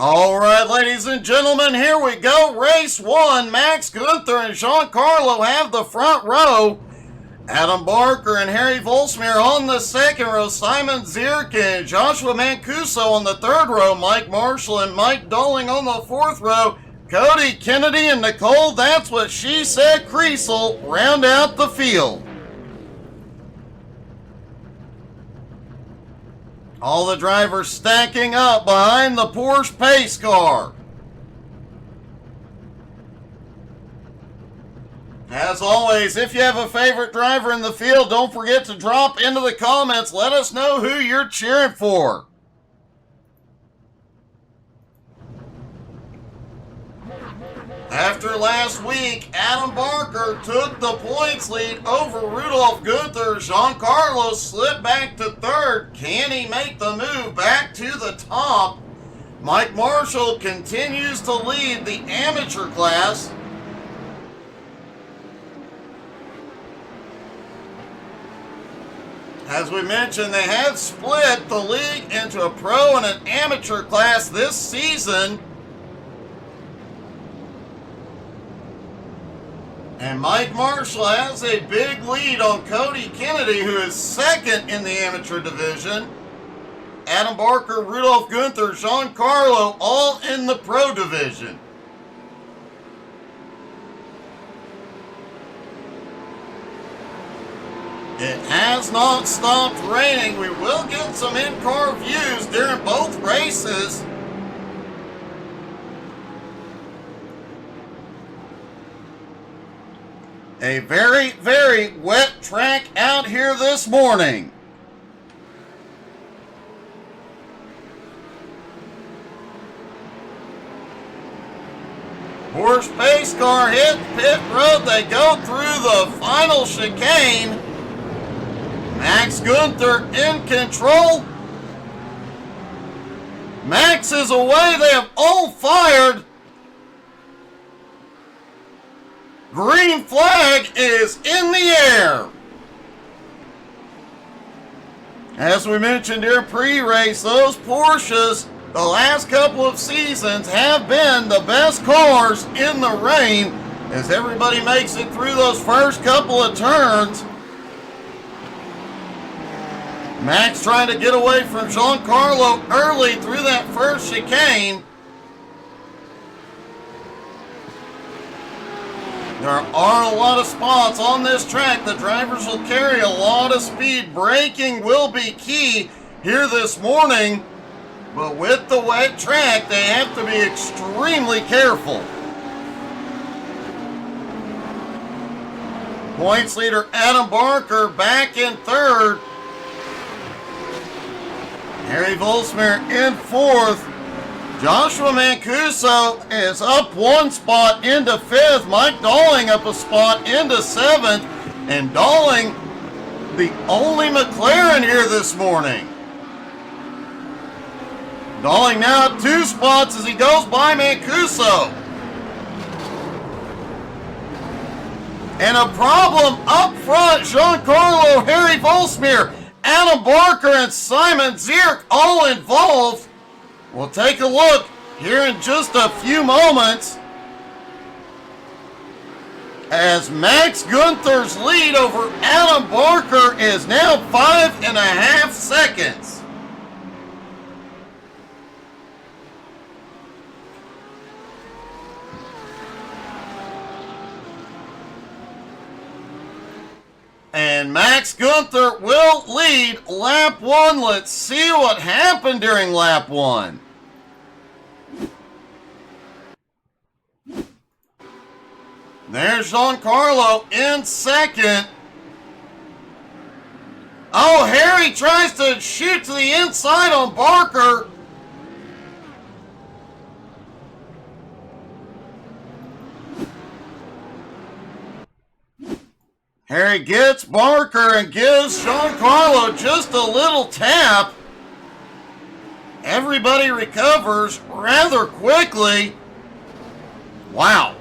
All right, ladies and gentlemen, here we go. Race 1. Max Gunther and Giancarlo have the front row. Adam Barker and Harry Volsmir on the second row. Simon Zierk and Joshua Mancuso on the third row. Mike Marshall and Mike Dolling on the fourth row. Cody Kennedy and Nicole, that's what she said, Creasel, round out the field. All the drivers stacking up behind the Porsche pace car. As always, if you have a favorite driver in the field, don't forget to drop into the comments. Let us know who you're cheering for. After last week, Adam Barker took the points lead over Rudolph Gunther. Giancarlo slipped back to third. Can he make the move back to the top? Mike Marshall continues to lead the amateur class. As we mentioned, they have split the league into a pro and an amateur class this season. And Mike Marshall has a big lead on Cody Kennedy, who is second in the amateur division. Adam Barker, Rudolph Gunther, Giancarlo, all in the pro division. It has not stopped raining. We will get some in-car views during both races. A very, very wet track out here this morning. Porsche pace car hit pit road. They go through the final chicane. Max Gunther in control. Max is away. They have all fired. Green flag is in the air. As we mentioned during pre-race, those Porsches the last couple of seasons have been the best cars in the rain as everybody makes it through those first couple of turns. Max trying to get away from Giancarlo early through that first chicane. There are a lot of spots on this track. The drivers will carry a lot of speed. Braking will be key here this morning. But with the wet track, they have to be extremely careful. Points leader Adam Barker back in third. Harry Volsmir in fourth. Joshua Mancuso is up one spot into fifth. Mike Dolling up a spot into seventh. And Dolling, the only McLaren here this morning. Dolling now at 2 spots as he goes by Mancuso. And a problem up front. Giancarlo, Harry Volsmir, Adam Barker, and Simon Zierk all involved. We'll take a look here in just a few moments as Max Gunther's lead over Adam Barker is now 5.5 seconds. And Max Gunther will lead lap 1. Let's see what happened during lap 1. There's Giancarlo in second. Oh, Harry tries to shoot to the inside on Barker. Harry gets Barker and gives Giancarlo just a little tap. Everybody recovers rather quickly. Wow.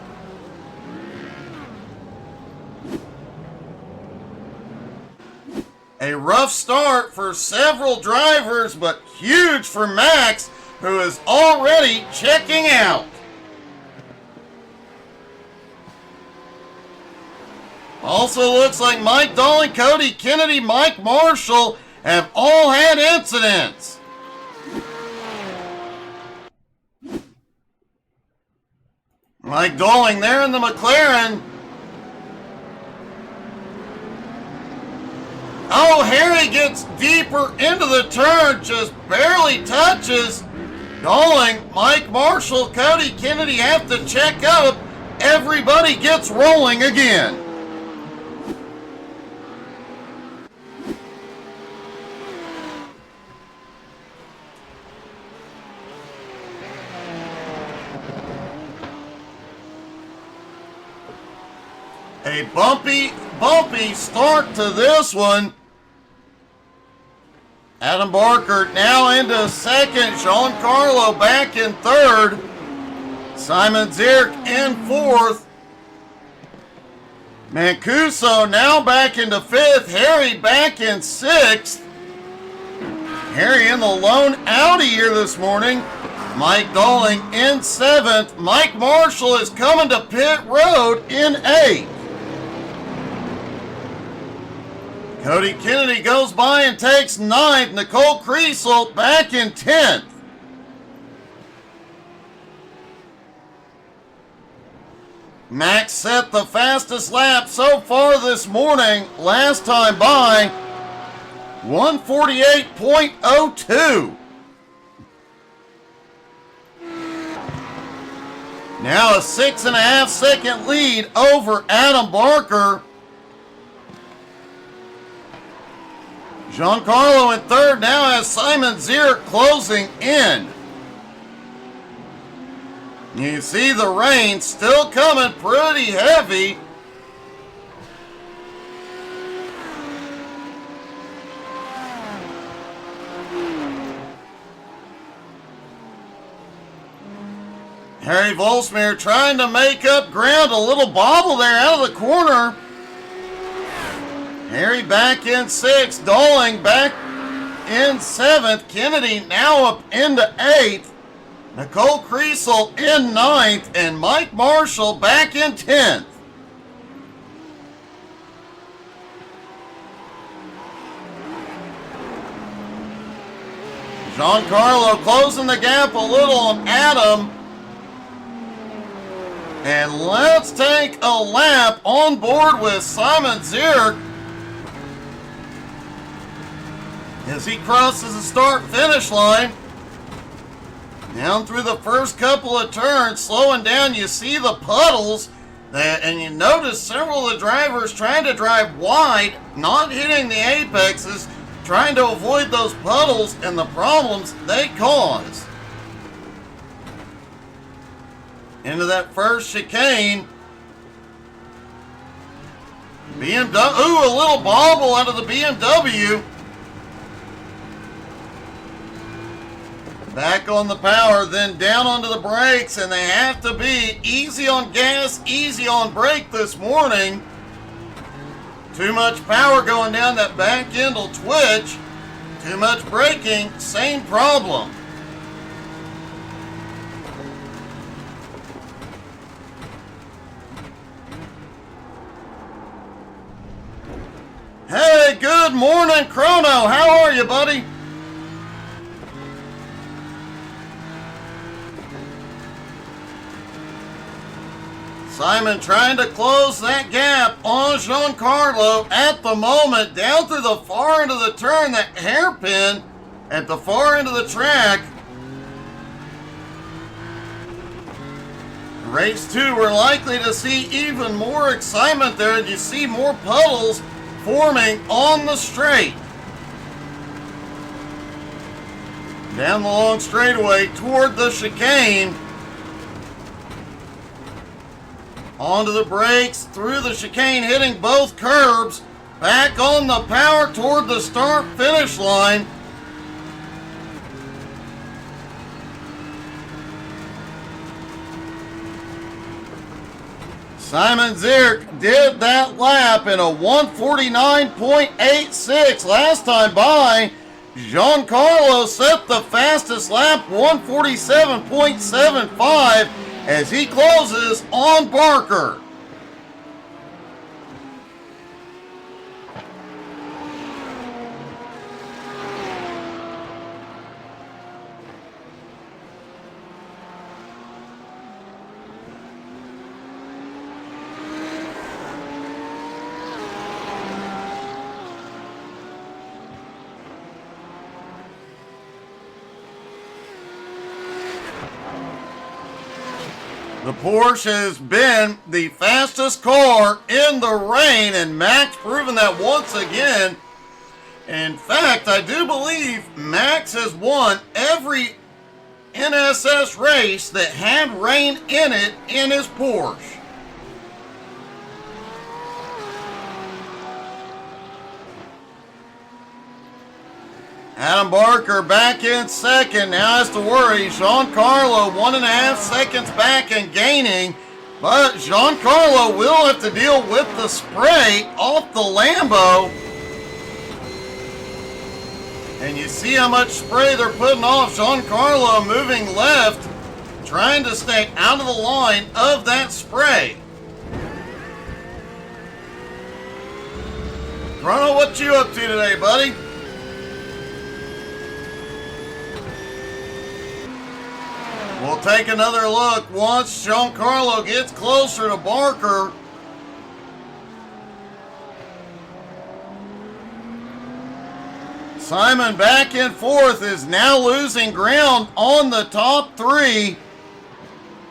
A rough start for several drivers, but huge for Max. who is already checking out. Also looks like Mike Dawling, Cody Kennedy, Mike Marshall have all had incidents. Mike Dawling there in the McLaren. Oh, Harry gets deeper into the turn, just barely touches. Dawling, Mike Marshall, Cody Kennedy have to check up. Everybody gets rolling again. A bumpy start to this one. Adam Barker now into second. Giancarlo back in third. Simon Zierk in fourth. Mancuso now back into fifth. Harry back in sixth. Harry in the lone Audi here this morning. Mike Dawling in seventh. Mike Marshall is coming to pit road in eighth. Cody Kennedy goes by and takes ninth. Nicole Kriesel back in 10th. Max set the fastest lap so far this morning. Last time by 148.02. Now a 6.5 second lead over Adam Barker. Giancarlo in third now has Simon Zierk closing in. You see the rain still coming pretty heavy. Harry Volsmere trying to make up ground. A little bobble there out of the corner. Harry back in sixth. Dawling back in seventh. Kennedy now up into eighth. Nicole Kriesel in ninth. And Mike Marshall back in 10th. Giancarlo closing the gap a little on Adam. And let's take a lap on board with Simon Zierk as he crosses the start-finish line. Down through the first couple of turns, slowing down, you see the puddles, and you notice several of the drivers trying to drive wide, not hitting the apexes, trying to avoid those puddles and the problems they cause. Into that first chicane. BMW, ooh, a little bobble out of the BMW. Back on the power, then down onto the brakes, and they have to be easy on gas, easy on brake this morning. Too much power going down, that back end will twitch. Too much braking, same problem. Hey, good morning, Chrono. How are you, buddy? Simon trying to close that gap on Giancarlo at the moment, down through the far end of the turn, that hairpin at the far end of the track. Race 2, we're likely to see even more excitement there, and you see more puddles forming on the straight. Down the long straightaway toward the chicane. Onto the brakes, through the chicane, hitting both curbs. Back on the power toward the start-finish line. Simon Zierk did that lap in a 149.86 last time by. Giancarlo set the fastest lap, 147.75, as he closes on Barker. The Porsche has been the fastest car in the rain, and Max proven that once again. In fact, I do believe Max has won every NSS race that had rain in it in his Porsche. Adam Barker back in second. Now has to worry. Giancarlo 1.5 seconds back and gaining. But Giancarlo will have to deal with the spray off the Lambo. And you see how much spray they're putting off. Giancarlo moving left, trying to stay out of the line of that spray. Chrono, what you up to today, buddy? We'll take another look once Giancarlo gets closer to Barker. Simon back and forth is now losing ground on the top three.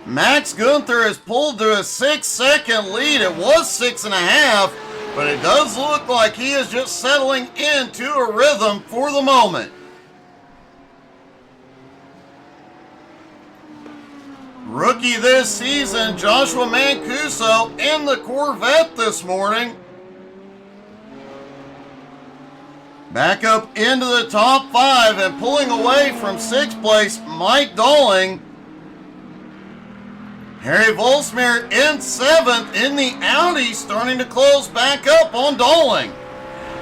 Max Gunther has pulled to a 6-second lead. It was 6.5, but it does look like he is just settling into a rhythm for the moment. Rookie this season, Joshua Mancuso in the Corvette this morning. Back up into the top 5 and pulling away from 6th place, Mike Dolling. Harry Volsmir in 7th in the Audi, starting to close back up on Dolling.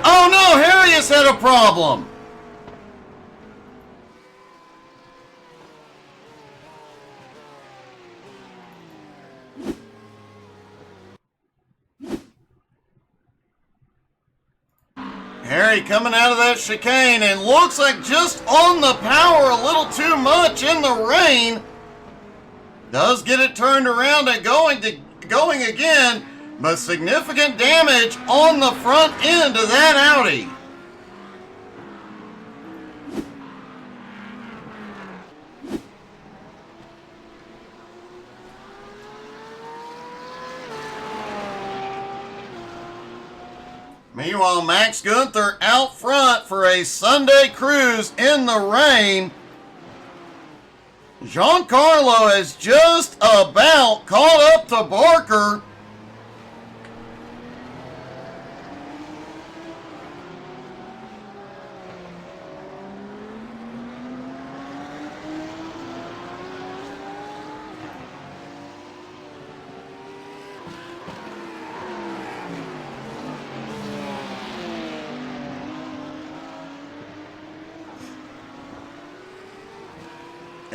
Oh no, Harry has had a problem. Harry coming out of that chicane and looks like just on the power a little too much in the rain. Does get it turned around and going again, but significant damage on the front end of that Audi. Meanwhile, Max Gunther out front for a Sunday cruise in the rain. Giancarlo has just about caught up to Barker.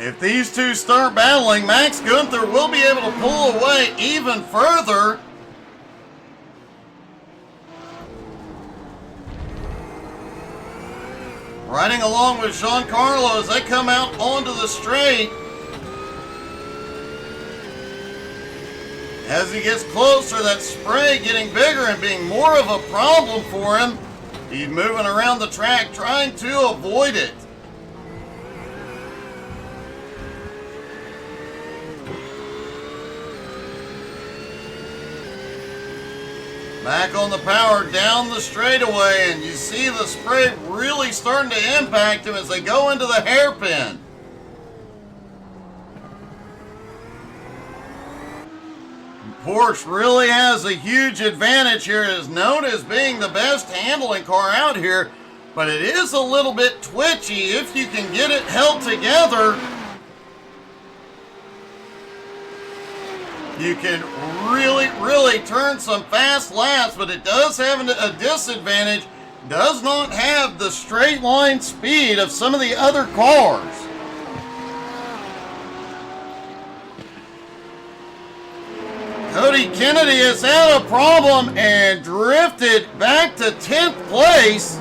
If these two start battling, Max Gunther will be able to pull away even further. Riding along with Giancarlo as they come out onto the straight. As he gets closer, that spray getting bigger and being more of a problem for him. He's moving around the track trying to avoid it. Back on the power down the straightaway, and you see the spray really starting to impact him as they go into the hairpin. Porsche really has a huge advantage here. It is known as being the best handling car out here, but it is a little bit twitchy if you can get it held together. You can really turn some fast laps, but it does have a disadvantage does not have the straight line speed of some of the other cars. Cody Kennedy has had a problem and drifted back to 10th place.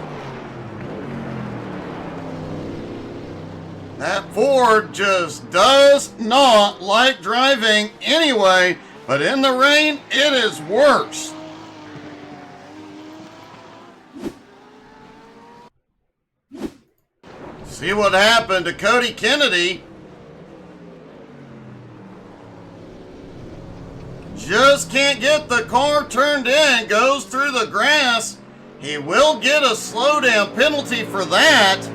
That Ford just does not like driving anyway, but in the rain, it is worse. See what happened to Cody Kennedy. Just can't get the car turned in, goes through the grass. He will get a slowdown penalty for that.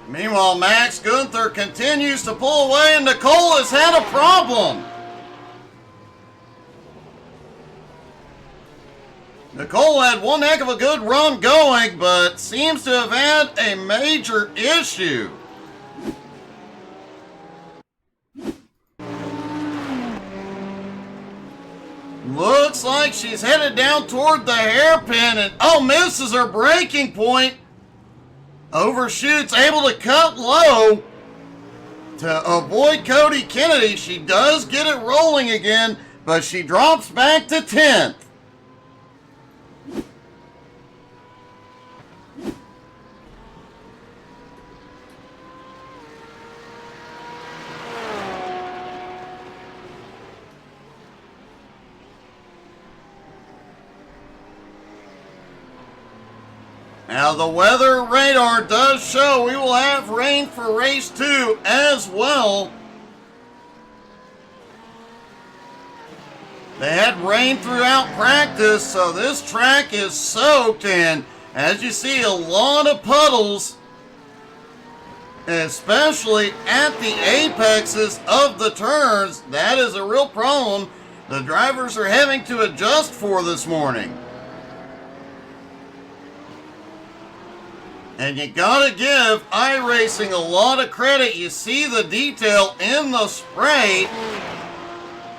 Meanwhile, Max Gunther continues to pull away, and Nicole has had a problem. Nicole had one heck of a good run going, but seems to have had a major issue. Looks like she's headed down toward the hairpin and misses her braking point. Overshoots, able to cut low to avoid Cody Kennedy. She does get it rolling again, but she drops back to 10th. Now the weather radar does show we will have rain for race 2 as well. They had rain throughout practice, so this track is soaked, and as you see, a lot of puddles, especially at the apexes of the turns. That is a real problem the drivers are having to adjust for this morning. And you gotta give iRacing a lot of credit. You see the detail in the spray,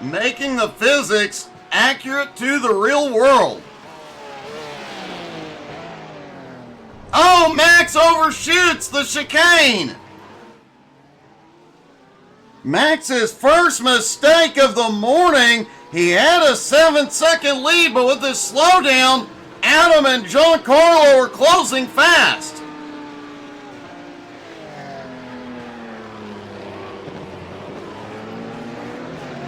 making the physics accurate to the real world. Oh, Max overshoots the chicane. Max's first mistake of the morning. He had a 7-second lead, but with this slowdown, Adam and Giancarlo are closing fast.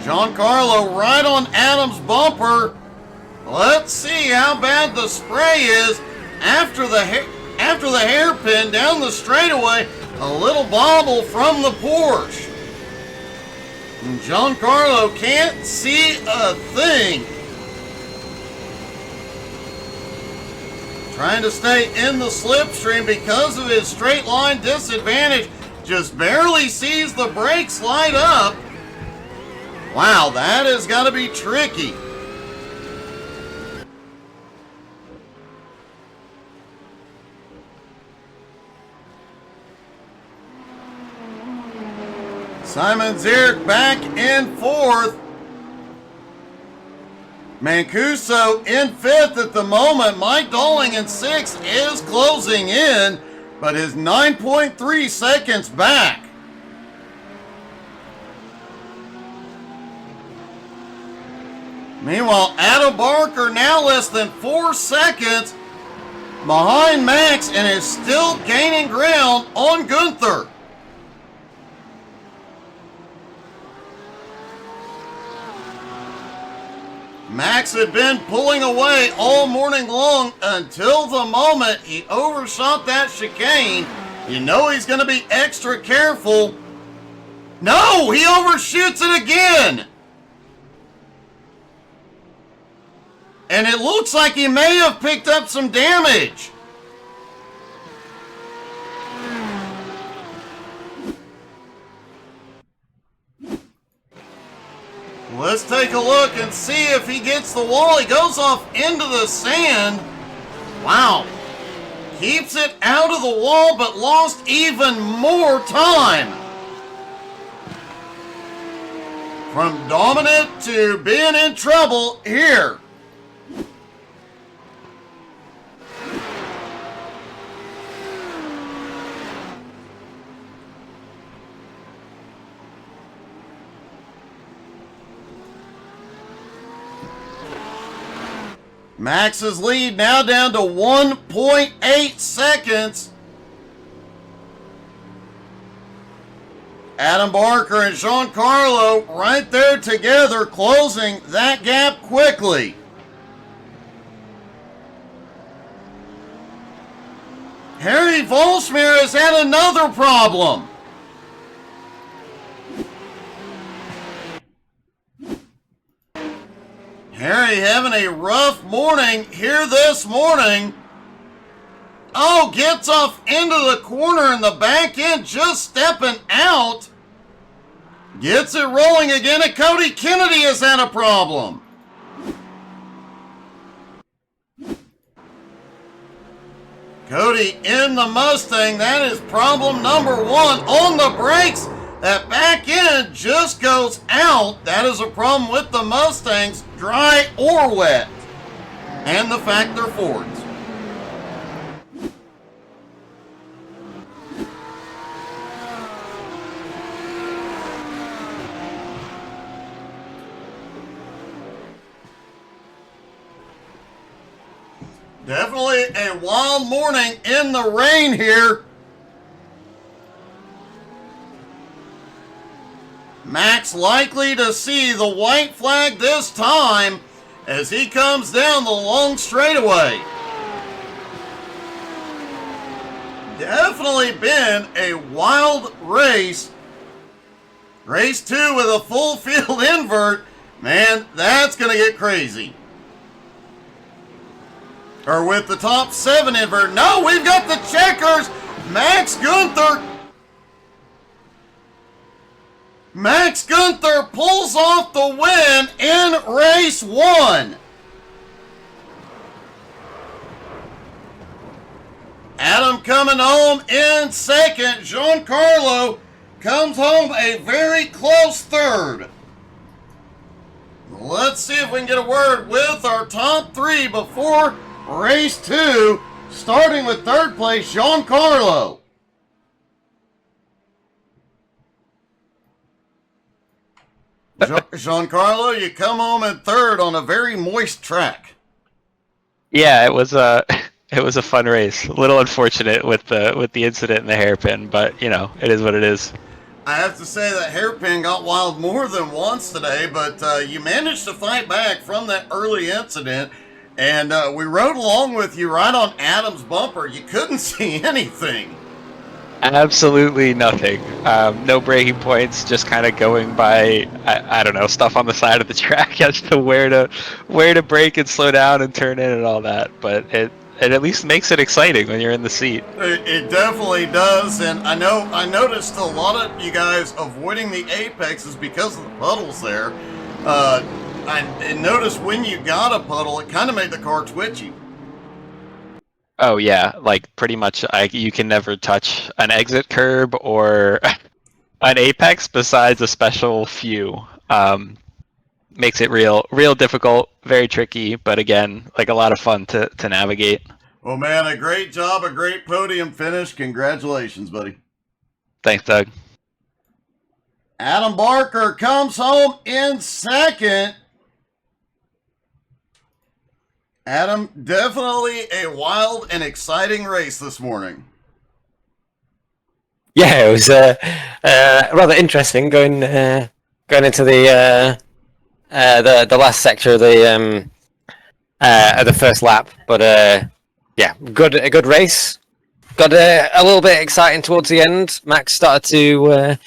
Giancarlo right on Adam's bumper. Let's see how bad the spray is after the hairpin down the straightaway. A little bobble from the Porsche. And Giancarlo can't see a thing. Trying to stay in the slipstream because of his straight line disadvantage. Just barely sees the brakes light up. Wow, that has got to be tricky. Simon Zierk back in 4th. Mancuso in 5th at the moment. Mike Dolling in 6th is closing in, but is 9.3 seconds back. Meanwhile, Adam Barker now less than 4 seconds behind Max and is still gaining ground on Gunther. Max had been pulling away all morning long until the moment he overshot that chicane. You know he's going to be extra careful. No, he overshoots it again. And it looks like he may have picked up some damage. Let's take a look and see if he gets the wall. He goes off into the sand. Wow. Keeps it out of the wall, but lost even more time. From dominant to being in trouble here. Max's lead now down to 1.8 seconds. Adam Barker and Giancarlo right there together, closing that gap quickly. Harry Volsmir has had another problem. Harry having a rough morning here this morning. Oh, gets off into the corner in the back end, just stepping out. Gets it rolling again, and Cody Kennedy has had a problem. Cody in the Mustang, that is problem number one. On the brakes, that back end just goes out. That is a problem with the Mustangs, dry or wet. And the Factor Fords. Definitely a wild morning in the rain here. Max likely to see the white flag this time as he comes down the long straightaway. Definitely been a wild race. Race 2 with a full field invert. Man, that's going to get crazy. Or with the top 7 invert. No, we've got the checkers. Max Gunther pulls off the win in race 1. Adam coming home in second. Giancarlo comes home a very close third. Let's see if we can get a word with our top 3 before race 2, starting with third place, Giancarlo. Giancarlo, you come home in third on a very moist track. Yeah, it was a fun race. A little unfortunate with the incident in the hairpin, but you know, it is what it is. I have to say that hairpin got wild more than once today, but you managed to fight back from that early incident. And we rode along with you right on Adam's bumper. You couldn't see anything. Absolutely nothing. No braking points, just kind of going by, I don't know, stuff on the side of the track as to where to brake and slow down and turn in and all that. But it at least makes it exciting when you're in the seat. It definitely does. And I noticed a lot of you guys avoiding the apexes because of the puddles there. I noticed when you got a puddle, it kind of made the car twitchy. Oh yeah, like pretty much you can never touch an exit curb or an apex besides a special few. Makes it real difficult, very tricky, but again, like a lot of fun to navigate. Well, man, a great job, a great podium finish. Congratulations, buddy. Thanks, Doug. Adam Barker comes home in second. Adam, definitely a wild and exciting race this morning. Yeah, it was rather interesting going into the last sector of the first lap. But yeah, a good race. Got a little bit exciting towards the end. Max started to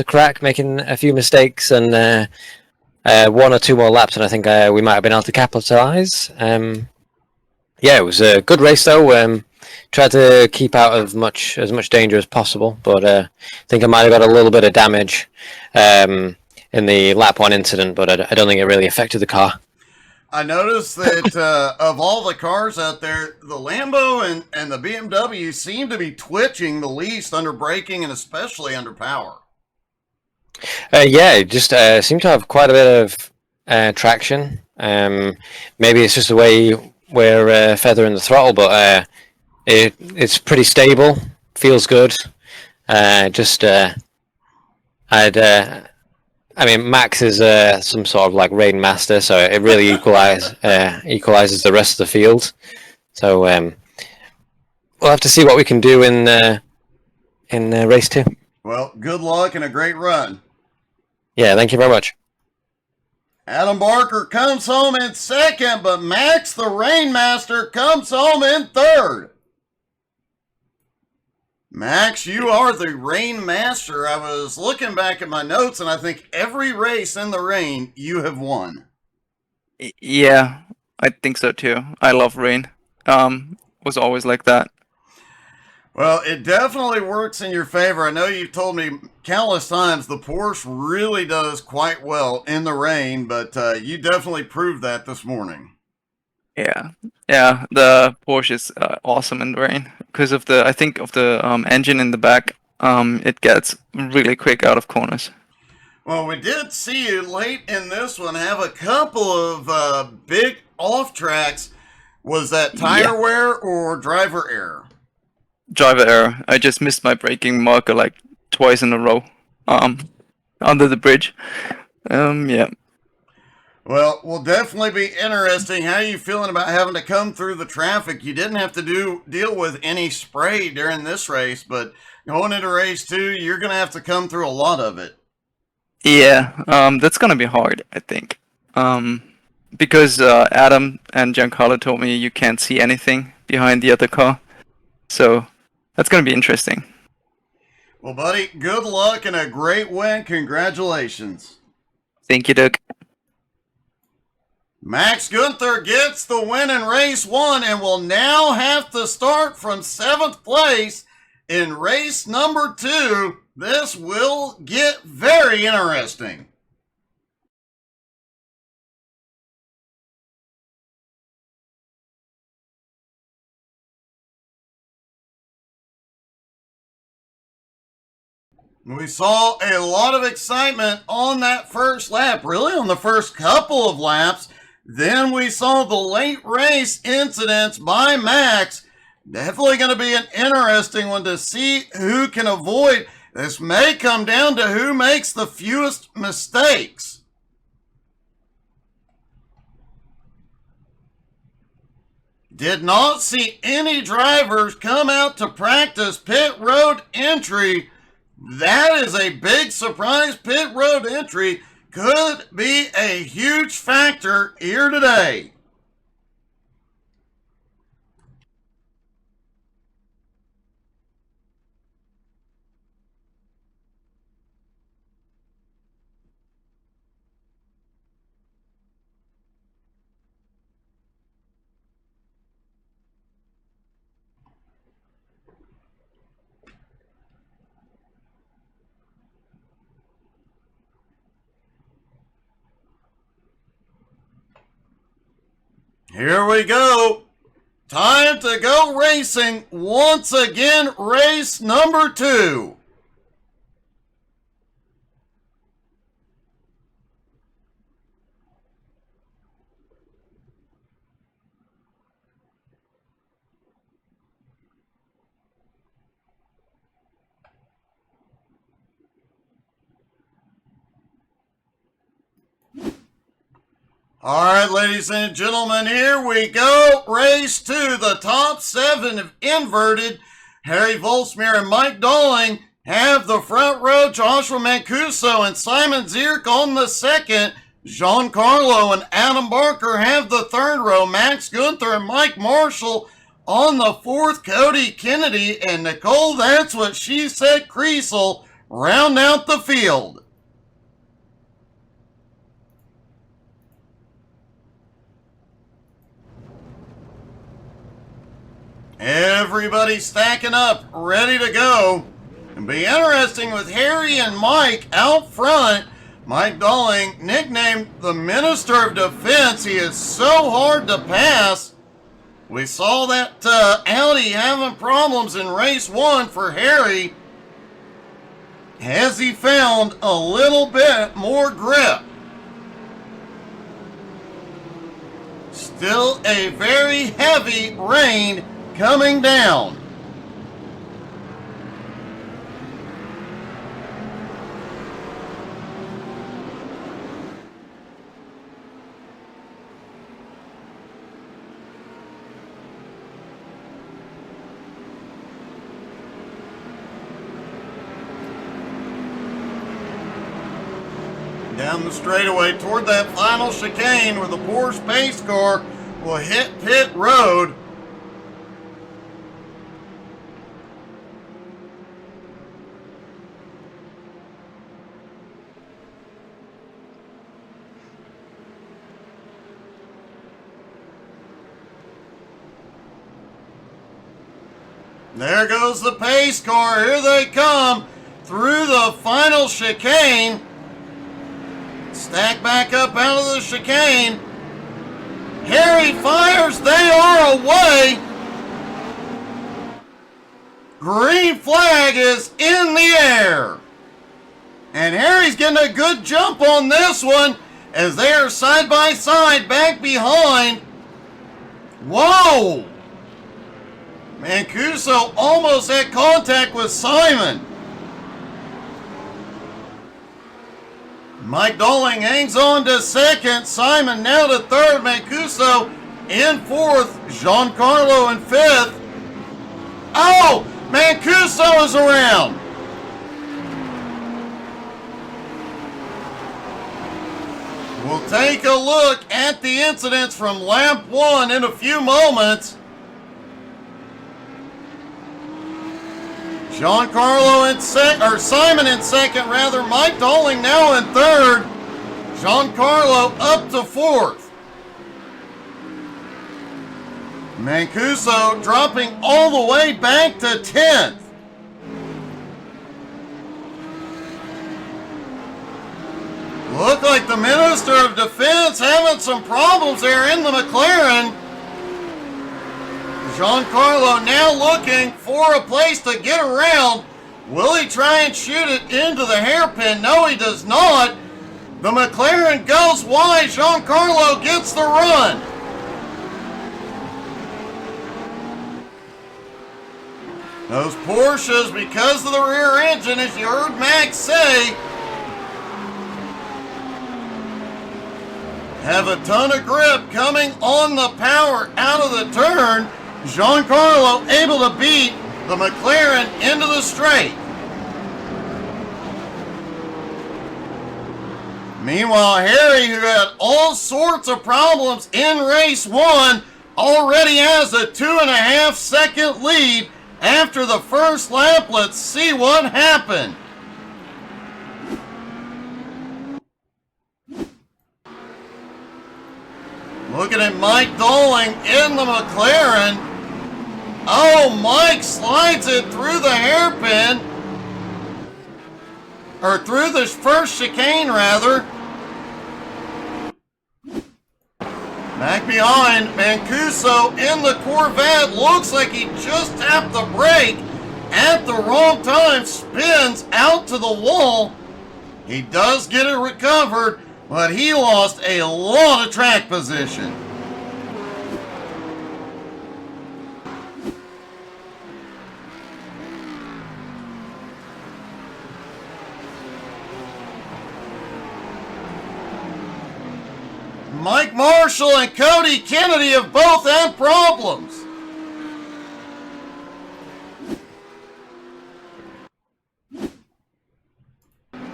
crack, making a few mistakes, and 1 or 2 more laps, and I think we might have been able to capitalise. Yeah, it was a good race though. Tried to keep out of as much danger as possible, but I think I might have got a little bit of damage in in the lap 1 incident, but I don't think it really affected the car. I noticed that of all the cars out there, the Lambo and the BMW seem to be twitching the least under braking and especially under power. Yeah, it just seemed to have quite a bit of traction. Maybe it's just the way we're feathering the throttle, but it's pretty stable, feels good. I mean, Max is some sort of like rain master, so it really equalizes the rest of the field. So we'll have to see what we can do in race 2. Well, good luck and a great run. Yeah, thank you very much. Adam Barker comes home in second, but Max the Rainmaster comes home in third. Max, you are the rain master. I was looking back at my notes, and I think every race in the rain you have won. Yeah, I think so too. I love rain. Was always like that. Well, it definitely works in your favor. I know you've told me countless times the Porsche really does quite well in the rain, but you definitely proved that this morning. Yeah, the Porsche is awesome in the rain because of the engine in the back. It gets really quick out of corners. Well, we did see you late in this one have a couple of big off tracks. Was that tire wear or driver error? Driver error. I just missed my braking marker like twice in a row. Under the bridge. Yeah. Well, will definitely be interesting. How are you feeling about having to come through the traffic? You didn't have to deal with any spray during this race, but going into race 2, you're going to have to come through a lot of it. Yeah, that's going to be hard, I think. Because Adam and Giancarlo told me you can't see anything behind the other car. So that's going to be interesting. Well, buddy, good luck and a great win. Congratulations. Thank you, Doug. Max Gunther gets the win in race 1 and will now have to start from 7th place in race number 2. This will get very interesting. We saw a lot of excitement on that first lap, really on the first couple of laps. Then we saw the late race incidents by Max. Definitely going to be an interesting one to see who can avoid. This may come down to who makes the fewest mistakes. Did not see any drivers come out to practice pit road entry. That is a big surprise. Pit road entry could be a huge factor here today. Here we go. Time to go racing once again. Race number 2. All right, ladies and gentlemen, here we go. Race 2, the top 7 of inverted. Harry Volsmir and Mike Dolling have the front row. Joshua Mancuso and Simon Zierk on the second. Giancarlo and Adam Barker have the third row. Max Gunther and Mike Marshall on the fourth. Cody Kennedy and Nicole, that's what she said, Creasel, round out the field. Everybody stacking up, ready to go. It'll be interesting with Harry and Mike out front. Mike Dowling, nicknamed the Minister of Defense, he is so hard to pass. We saw that Audi having problems in race 1 for Harry. Has he found a little bit more grip? Still a very heavy rain coming down. Down the straightaway toward that final chicane where the Porsche pace car will hit pit road. There goes the pace car. Here they come through the final chicane. Stack back up out of the chicane. Harry fires. They are away. Green flag is in the air. And Harry's getting a good jump on this one as they are side by side back behind. Whoa! Mancuso almost had contact with Simon. Mike Dowling hangs on to second. Simon now to third. Mancuso in fourth. Giancarlo in fifth. Oh! Mancuso is around. We'll take a look at the incidents from lap 1 in a few moments. Simon in second rather. Mike Dowling now in third. Giancarlo up to fourth. Mancuso dropping all the way back to 10th. Look like the Minister of Defense having some problems there in the McLaren. Giancarlo now looking for a place to get around. Will he try and shoot it into the hairpin? No, he does not. The McLaren goes wide. Giancarlo gets the run. Those Porsches, because of the rear engine, as you heard Max say, have a ton of grip coming on the power out of the turn. Giancarlo able to beat the McLaren into the straight. Meanwhile, Harry, who had all sorts of problems in race 1, already has a 2.5 second lead after the first lap. Let's see what happened. Looking at Mike Dowling in the McLaren. Oh, Mike slides it through the hairpin. Or through the first chicane, rather. Back behind, Mancuso in the Corvette. Looks like he just tapped the brake at the wrong time. Spins out to the wall. He does get it recovered, but he lost a lot of track position. Mike Marshall and Cody Kennedy have both had problems.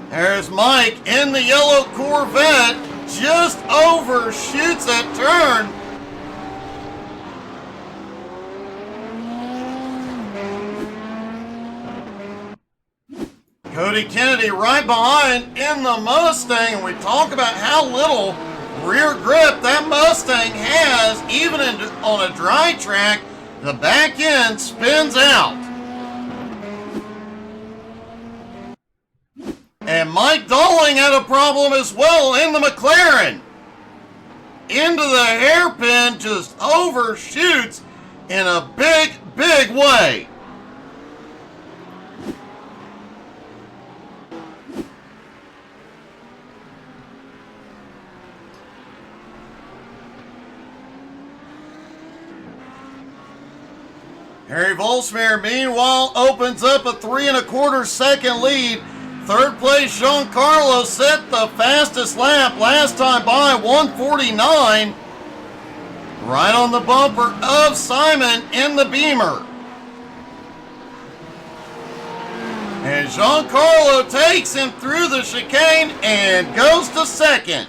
There's Mike in the yellow Corvette, just overshoots that turn. Cody Kennedy right behind in the Mustang, and we talk about how little rear grip that Mustang has, even on a dry track. The back end spins out. And Mike Dolling had a problem as well in the McLaren. Into the hairpin, just overshoots in a big, big way. Harry Volsmere, meanwhile, opens up a 3 1/4 second lead. Third place, Giancarlo set the fastest lap last time by 1:49. Right on the bumper of Simon in the Beamer. And Giancarlo takes him through the chicane and goes to second.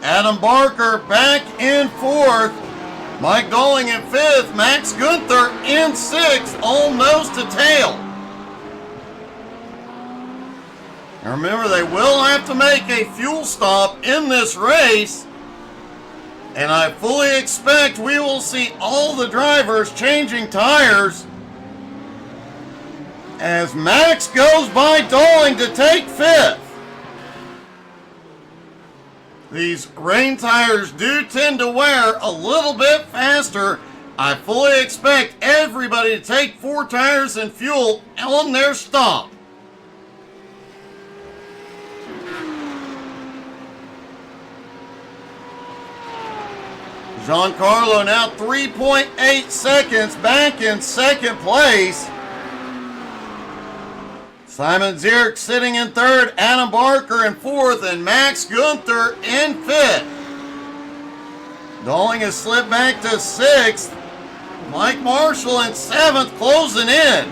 Adam Barker back in fourth. Mike Dolling in fifth. Max Gunther in sixth, all nose to tail. Now remember, they will have to make a fuel stop in this race. And I fully expect we will see all the drivers changing tires as Max goes by Dolling to take fifth. These rain tires do tend to wear a little bit faster. I fully expect everybody to take 4 tires and fuel on their stop. Giancarlo now 3.8 seconds back in second place. Simon Zierk sitting in third, Adam Barker in fourth, and Max Gunther in fifth. Dolling has slipped back to sixth. Mike Marshall in seventh, closing in.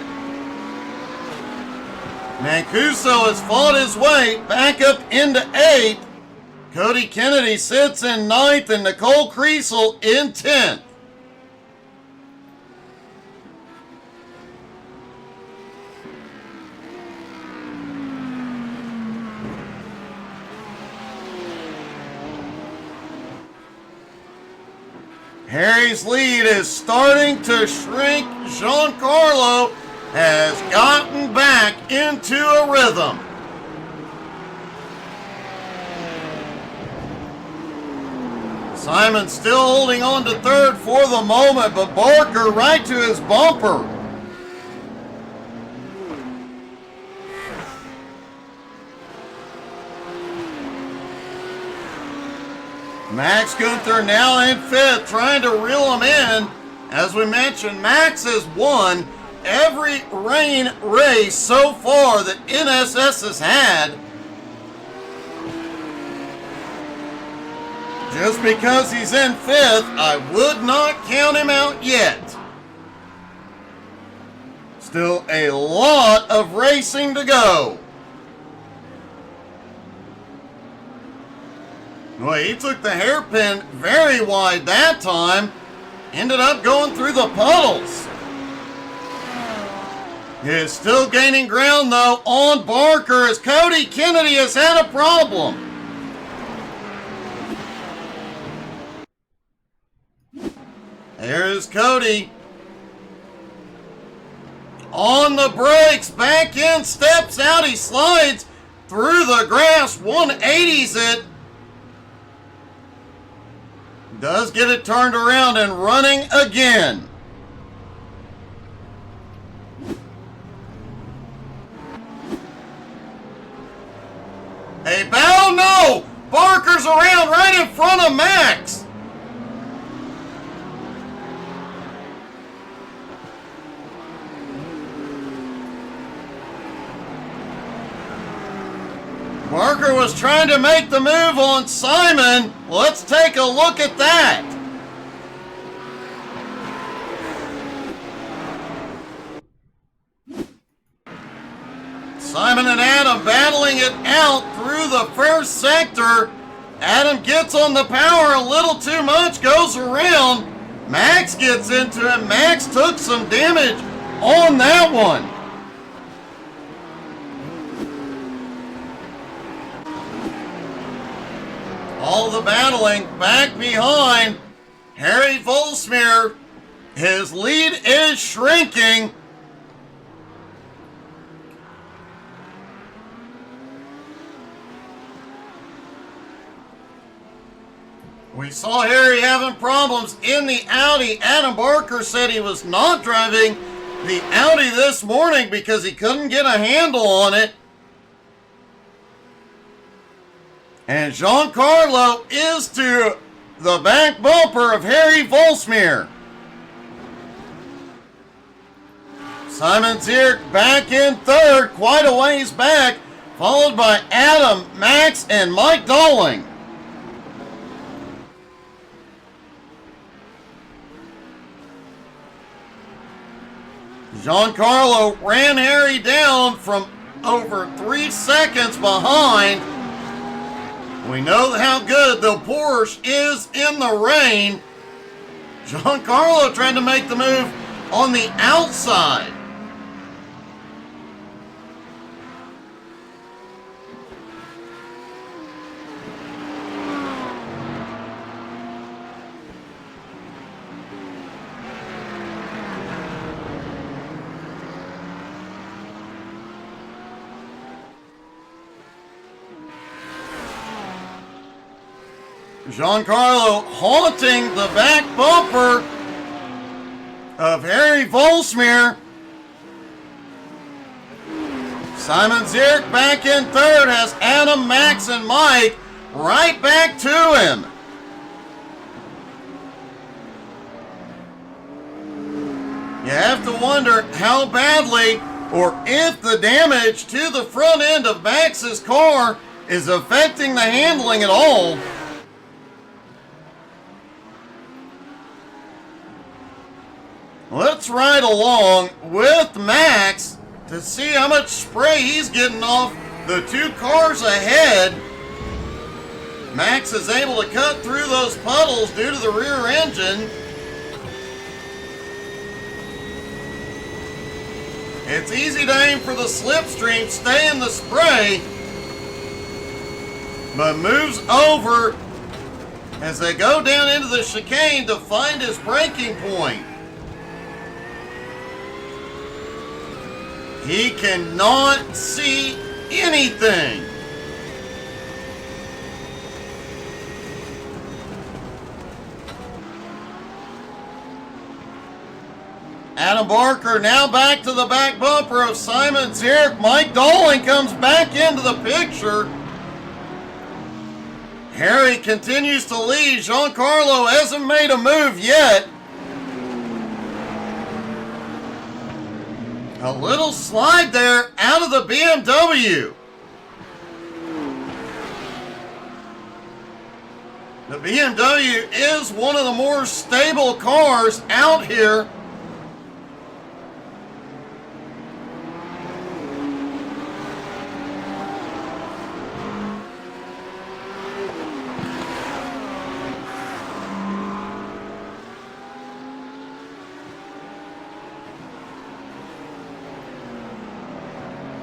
Mancuso has fought his way back up into eighth. Cody Kennedy sits in ninth, and Nicole Kriesel in 10th. Harry's lead is starting to shrink. Giancarlo has gotten back into a rhythm. Simon still holding on to third for the moment, but Barker right to his bumper. Max Gunther now in fifth, trying to reel him in. As we mentioned, Max has won every rain race so far that NSS has had. Just because he's in fifth, I would not count him out yet. Still a lot of racing to go. Well, he took the hairpin very wide that time. Ended up going through the puddles. He is still gaining ground, though, on Barker as Cody Kennedy has had a problem. There's Cody. On the brakes, back in, steps out, he slides through the grass, 180s it. Does get it turned around and running again. A bow, no! Barker's around right in front of Max. Barker was trying to make the move on Simon. Let's take a look at that. Simon and Adam battling it out through the first sector. Adam gets on the power a little too much, goes around. Max gets into it. Max took some damage on that one. All the battling back behind Harry Volsmere. His lead is shrinking. We saw Harry having problems in the Audi. Adam Barker said he was not driving the Audi this morning because he couldn't get a handle on it. And Giancarlo is to the back bumper of Harry Volsmir. Simon Zierk back in third, quite a ways back, followed by Adam, Max, and Mike Dolling. Giancarlo ran Harry down from over 3 seconds behind. We know how good the Porsche is in the rain. Giancarlo trying to make the move on the outside. Giancarlo haunting the back bumper of Harry Volsmir. Simon Zierk back in third has Adam, Max, and Mike right back to him. You have to wonder how badly or if the damage to the front end of Max's car is affecting the handling at all. Let's ride along with Max to see how much spray he's getting off the 2 cars ahead. Max is able to cut through those puddles due to the rear engine. It's easy to aim for the slipstream, stay in the spray, but moves over as they go down into the chicane to find his braking point. He cannot see anything. Adam Barker now back to the back bumper of Simon Zierk. Mike Dolling comes back into the picture. Harry continues to lead. Giancarlo hasn't made a move yet. A little slide there out of the BMW. The BMW is one of the more stable cars out here.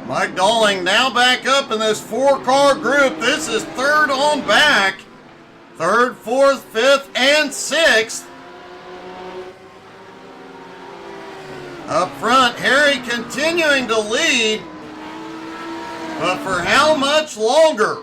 Mike Dolling now back up in this 4-car group. This is third on back. Third, fourth, fifth, and sixth. Up front, Harry continuing to lead. But for how much longer?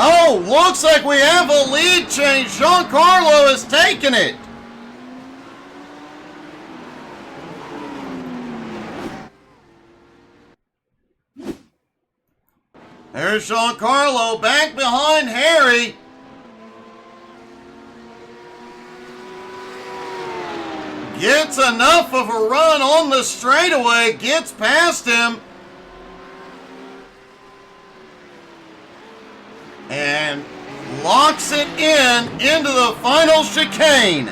Oh, looks like we have a lead change. Giancarlo has taken it. There's Giancarlo back behind Harry. Gets enough of a run on the straightaway, gets past him. And locks it into the final chicane.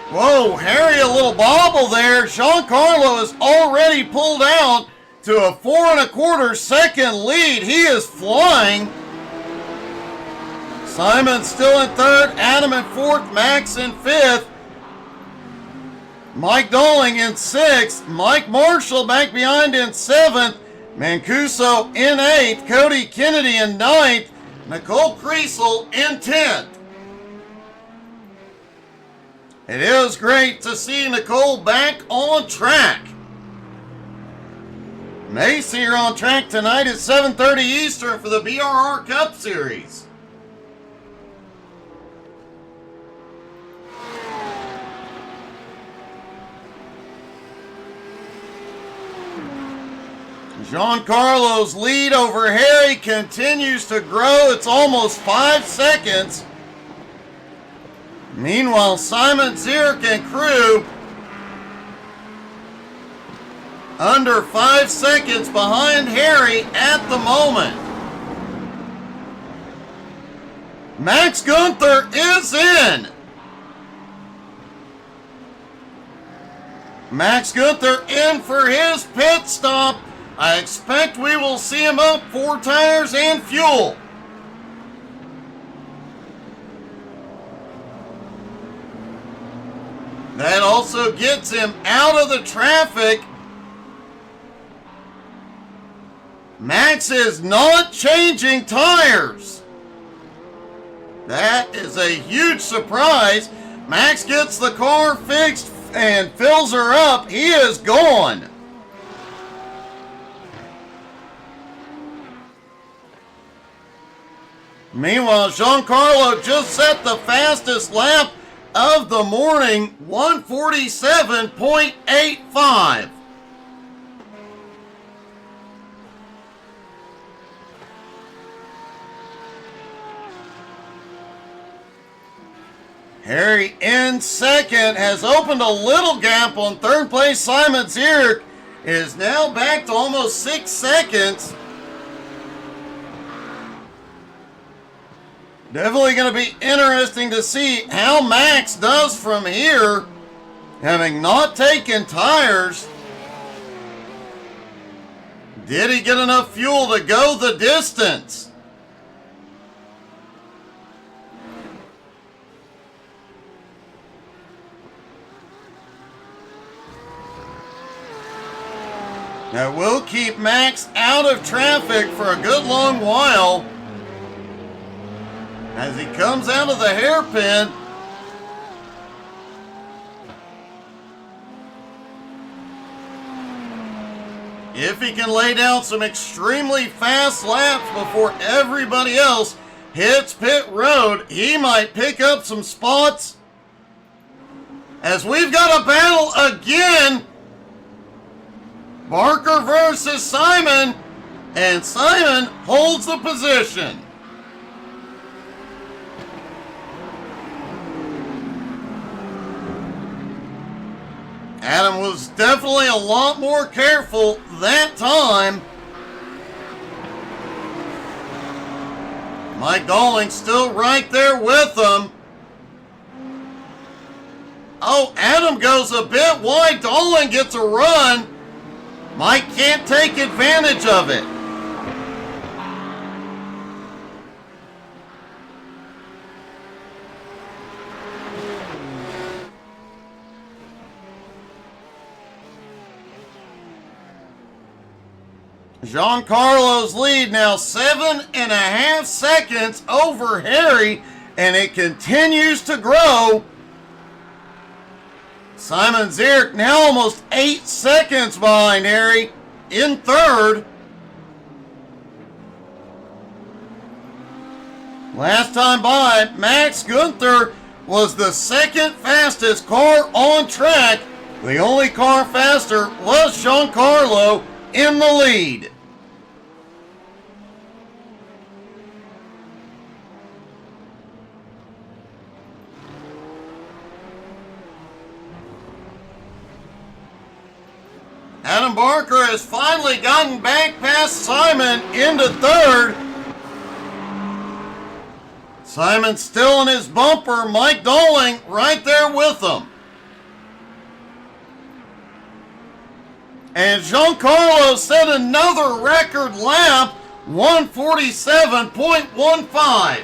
Whoa, Harry, a little bobble there. Giancarlo is already pulled out to a 4 1/4 second lead. He is flying. Simon still in third, Adam in fourth, Max in fifth, Mike Doling in sixth, Mike Marshall back behind in seventh, Mancuso in eighth, Cody Kennedy in ninth, Nicole Kriesel in 10th. It is great to see Nicole back on track. May see her on track tonight at 7:30 Eastern for the BRR Cup Series. Giancarlo's lead over Harry continues to grow. It's almost 5 seconds. Meanwhile, Simon Zierk and crew under 5 seconds behind Harry at the moment. Max Gunther is in. Max Gunther in for his pit stop. I expect we will see him up 4 tires and fuel. That also gets him out of the traffic. Max is not changing tires. That is a huge surprise. Max gets the car fixed and fills her up. He is gone. Meanwhile, Giancarlo just set the fastest lap of the morning, 147.85. Harry in second has opened a little gap on third place. Simon Zierk is now back to almost 6 seconds. Definitely going to be interesting to see how Max does from here, having not taken tires. Did he get enough fuel to go the distance? That will keep Max out of traffic for a good long while. As he comes out of the hairpin, if he can lay down some extremely fast laps before everybody else hits pit road, he might pick up some spots. As we've got a battle again, Barker versus Simon, and Simon holds the position. Adam was definitely a lot more careful that time. Mike Doling still right there with him. Oh, Adam goes a bit wide. Doling gets a run. Mike can't take advantage of it. Giancarlo's lead now 7.5 seconds over Harry, and it continues to grow. Simon Zierk now almost 8 seconds behind Harry in third. Last time by, Max Gunther was the second fastest car on track. The only car faster was Giancarlo in the lead. Adam Barker has finally gotten back past Simon into third. Simon still in his bumper. Mike Doling right there with him. And Giancarlo set another record lap, 147.15.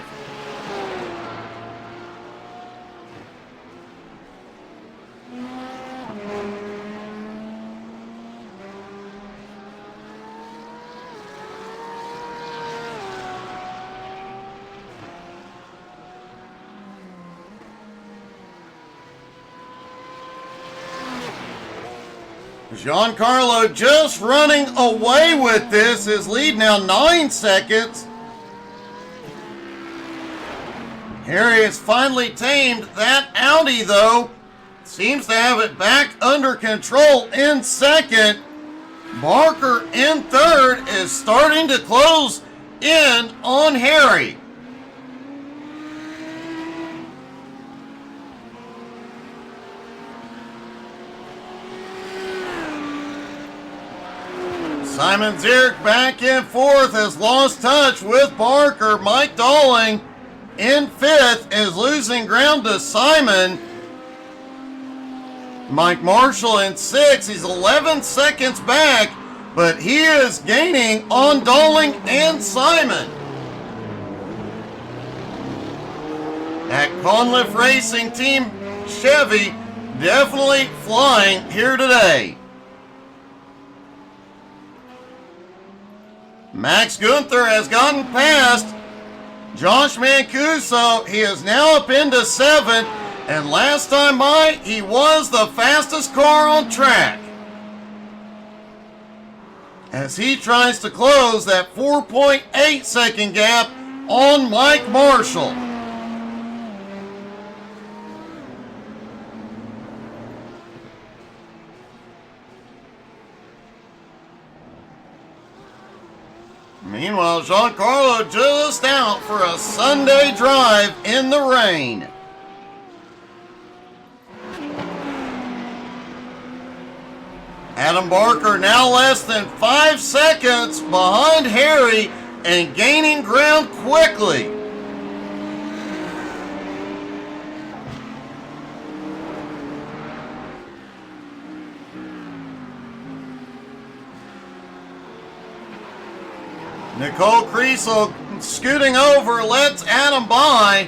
Giancarlo just running away with this. His lead now 9 seconds. Harry has finally tamed that Audi, though. Seems to have it back under control in second. Barker in third is starting to close in on Harry. Simon Zierk back in fourth, has lost touch with Barker. Mike Dolling in fifth is losing ground to Simon. Mike Marshall in sixth. He's 11 seconds back, but he is gaining on Dolling and Simon. That Conliff Racing Team Chevy definitely flying here today. Max Gunther has gotten past Josh Mancuso. He is now up into seventh, and last time by, he was the fastest car on track. As he tries to close that 4.8 second gap on Mike Marshall. Meanwhile, Giancarlo just out for a Sunday drive in the rain. Adam Barker now less than 5 seconds behind Harry and gaining ground quickly. Nicole Creasel scooting over, lets Adam by.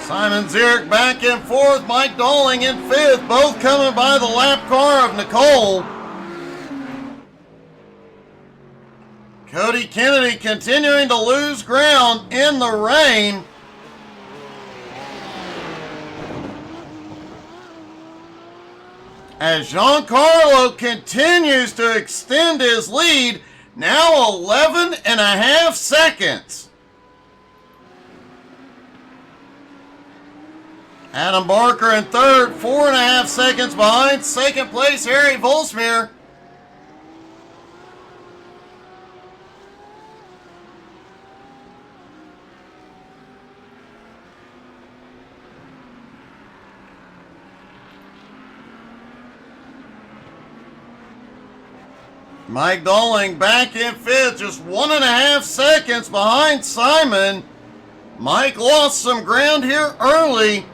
Simon Zierk back in fourth, Mike Dolling in fifth, both coming by the lap car of Nicole. Cody Kennedy continuing to lose ground in the rain. As Giancarlo continues to extend his lead, now 11 and a half seconds. Adam Barker in third, 4.5 seconds behind. Second place, Harry Volsmere. Mike Dolling back in fifth, just 1.5 seconds behind Simon. Mike lost some ground here early.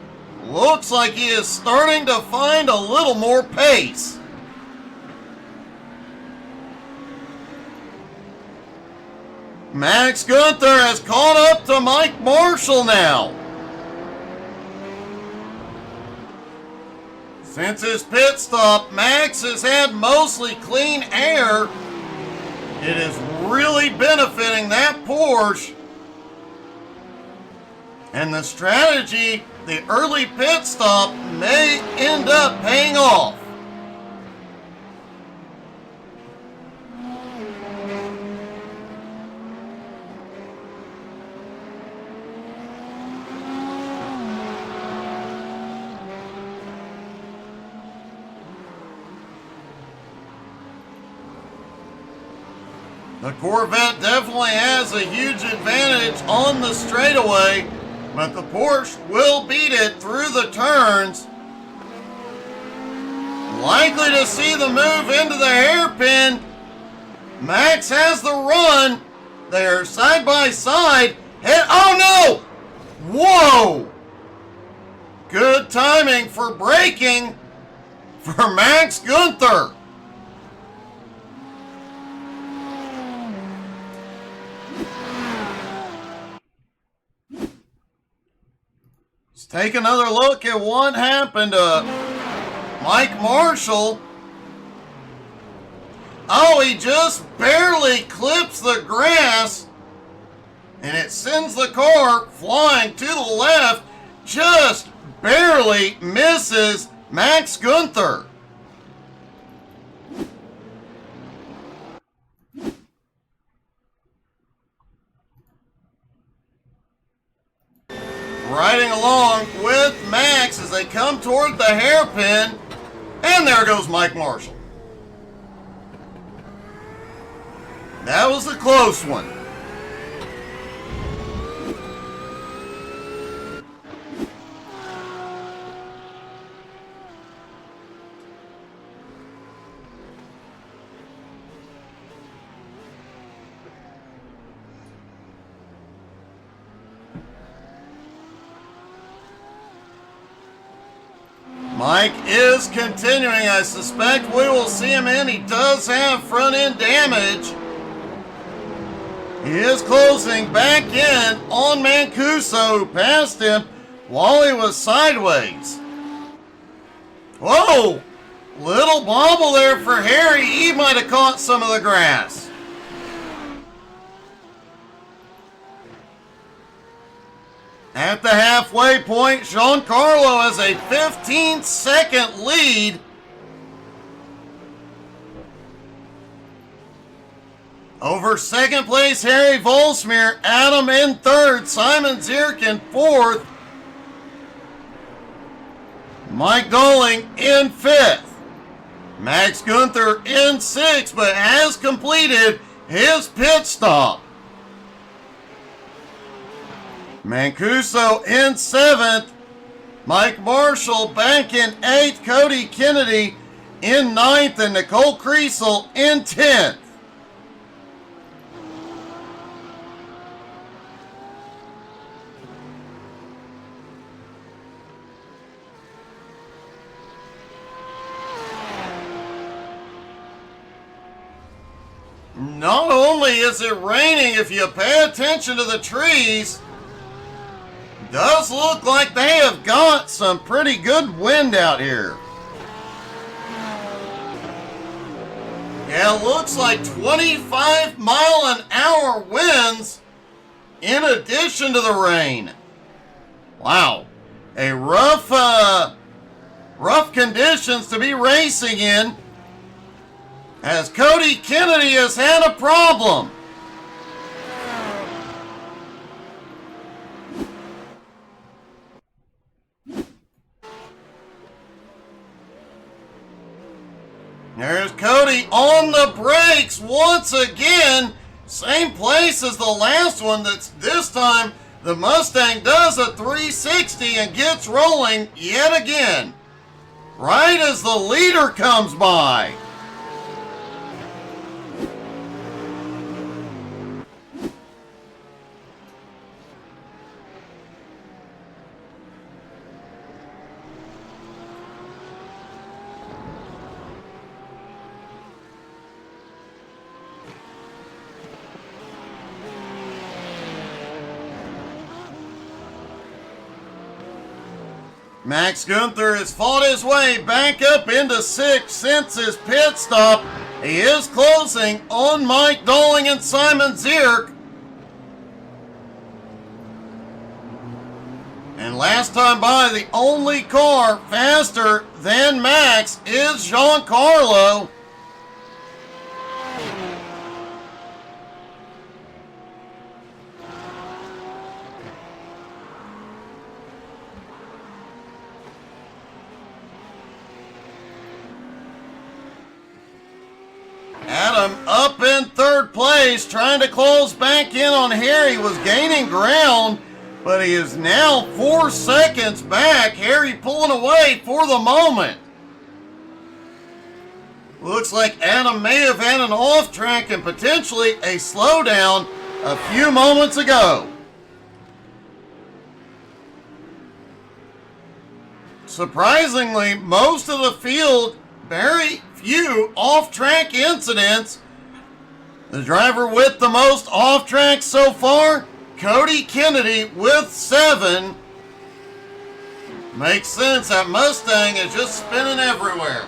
Looks like he is starting to find a little more pace. Max Gunther has caught up to Mike Marshall now. Since his pit stop, Max has had mostly clean air. It is really benefiting that Porsche. And the strategy, the early pit stop, may end up paying off. The Corvette definitely has a huge advantage on the straightaway, but the Porsche will beat it through the turns. Likely to see the move into the hairpin. Max has the run. They are side by side. Oh no! Whoa! Good timing for braking for Max Gunther. Let's take another look at what happened to Mike Marshall. Oh, he just barely clips the grass. And it sends the car flying to the left, just barely misses Max Gunther. Riding along with Max as they come toward the hairpin, and there goes Mike Marshall. That was a close one. Mike is continuing. I suspect we will see him in. He does have front end damage. He is closing back in on Mancuso, who passed him while he was sideways. Whoa! Little bobble there for Harry. He might have caught some of the grass. At the halfway point, Giancarlo has a 15-second lead. Over second place, Harry Volsmir. Adam in third. Simon Zierk in fourth. Mike Doling in fifth. Max Gunther in sixth, but has completed his pit stop. Mancuso in seventh. Mike Marshall back in eighth. Cody Kennedy in ninth. And Nicole Kriesel in 10th. Not only is it raining, if you pay attention to the trees, does look like they have got some pretty good wind out here. Yeah, it looks like 25-mile-an-hour winds in addition to the rain. Wow. A rough conditions to be racing in, as Cody Kennedy has had a problem. There's Cody on the brakes once again. Same place as the last one. That's this time the Mustang does a 360 and gets rolling yet again. Right as the leader comes by. Max Gunther has fought his way back up into sixth since his pit stop. He is closing on Mike Doling and Simon Zierk. And last time by, the only car faster than Max is Giancarlo. Adam up in third place, trying to close back in on Harry. Was gaining ground, but he is now 4 seconds back. Harry pulling away for the moment. Looks like Adam may have had an off track and potentially a slowdown a few moments ago. Surprisingly, most of the field, very few off-track incidents. The driver with the most off-track so far, Cody Kennedy with 7. Makes sense, that Mustang is just spinning everywhere.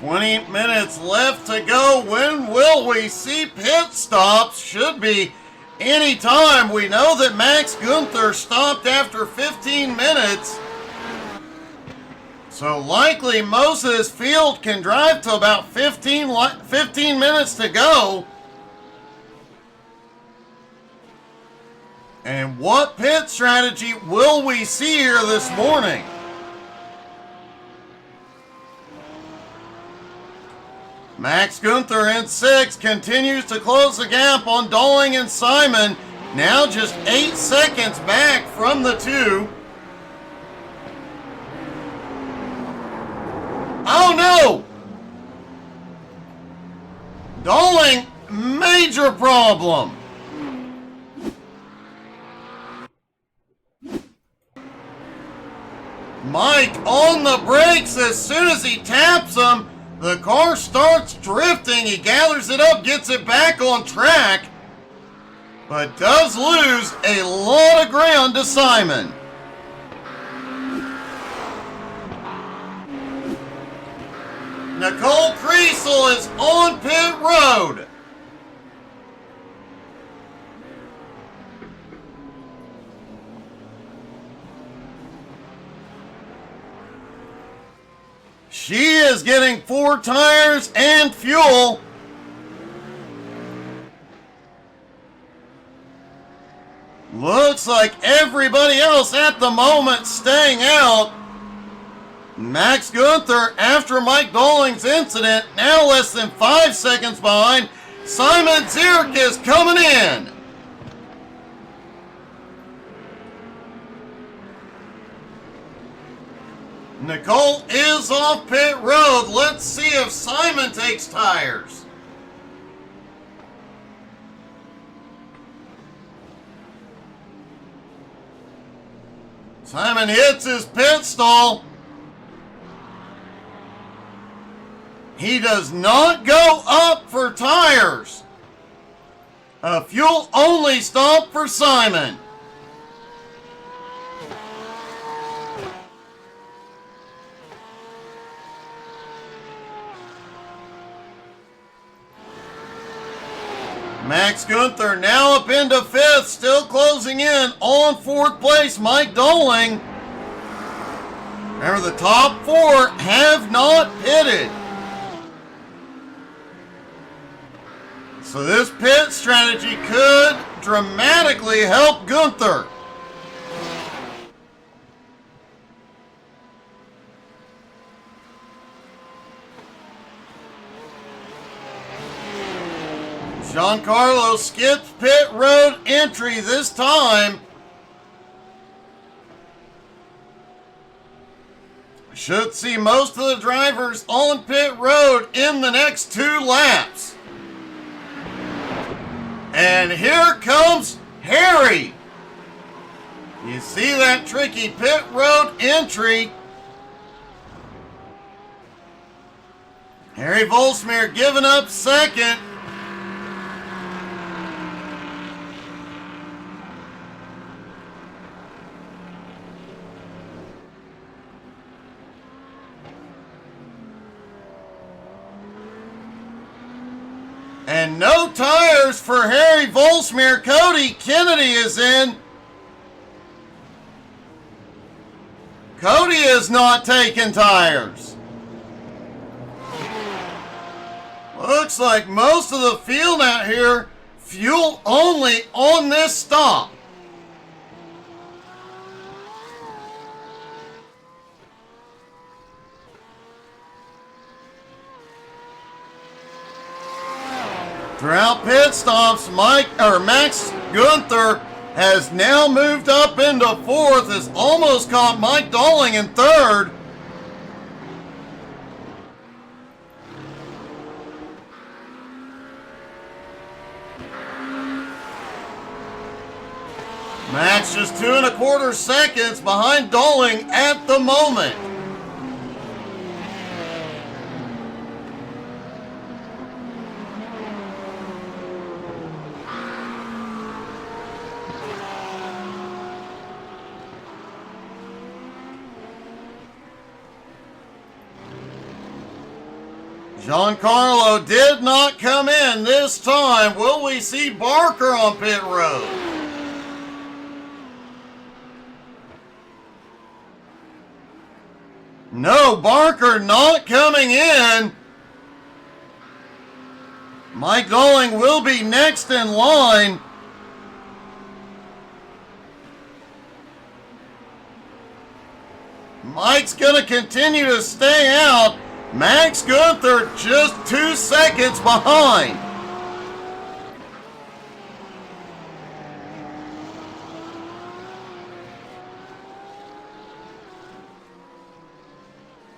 20 minutes left to go. When will we see pit stops? Should be any time. We know that Max Gunther stopped after 15 minutes. So likely most of this field can drive to about 15 minutes to go. And what pit strategy will we see here this morning? Max Gunther in 6 continues to close the gap on Dowling and Simon. Now just 8 seconds back from the 2. Oh no! Dowling, major problem. Mike on the brakes as soon as he taps them. The car starts drifting. He gathers it up, gets it back on track, but does lose a lot of ground to Simon. Nicole Kriesel is on pit road. She is getting 4 tires and fuel. Looks like everybody else at the moment staying out. Max Gunther, after Mike Dowling's incident, now less than 5 seconds behind. Simon Zierk is coming in. Nicole is off pit road. Let's see if Simon takes tires. Simon hits his pit stall. He does not go up for tires. A fuel only stop for Simon. Max Gunther now up into 5th, still closing in on 4th place, Mike Dowling. Remember, the top 4 have not pitted. So this pit strategy could dramatically help Gunther. Giancarlo skips pit road entry this time. Should see most of the drivers on pit road in the next 2 laps. And here comes Harry. You see that tricky pit road entry. Harry Volsmere giving up 2nd. And no tires for Harry Volsmere. Cody Kennedy is in. Cody is not taking tires. Looks like most of the field out here, fuel only on this stop. Throughout pit stops, Max Gunther has now moved up into 4th, has almost caught Mike Dowling in 3rd. Max just 2 1/4 seconds behind Dowling at the moment. Giancarlo did not come in this time. Will we see Barker on pit road? No, Barker not coming in. Mike Dolling will be next in line. Mike's going to continue to stay out. Max Gunther just 2 seconds behind.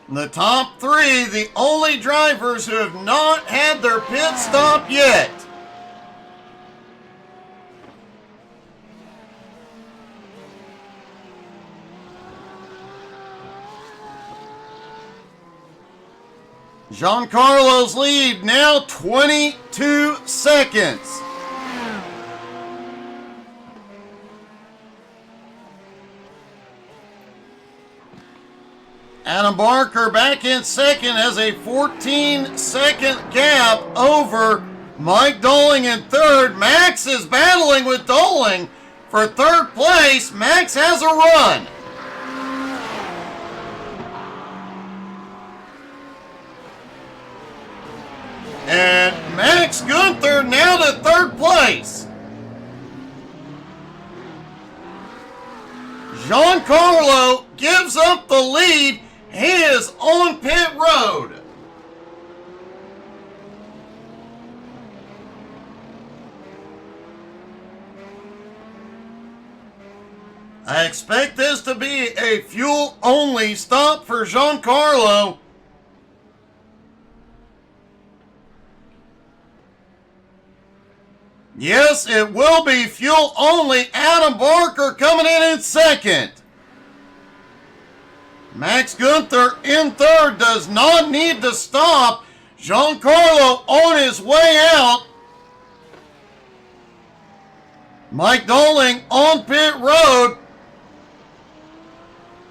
The top 3, the only drivers who have not had their pit stop yet. Giancarlo's lead now 22 seconds. Adam Barker back in second has a 14-second gap over Mike Dolling in third. Max is battling with Dolling for third place. Max has a run. And Max Gunther now to third place. Giancarlo gives up the lead. He is on pit road. I expect this to be a fuel-only stop for Giancarlo. Yes, it will be fuel only. Adam Barker coming in second. Max Gunther in third does not need to stop. Giancarlo on his way out. Mike Dolling on pit road.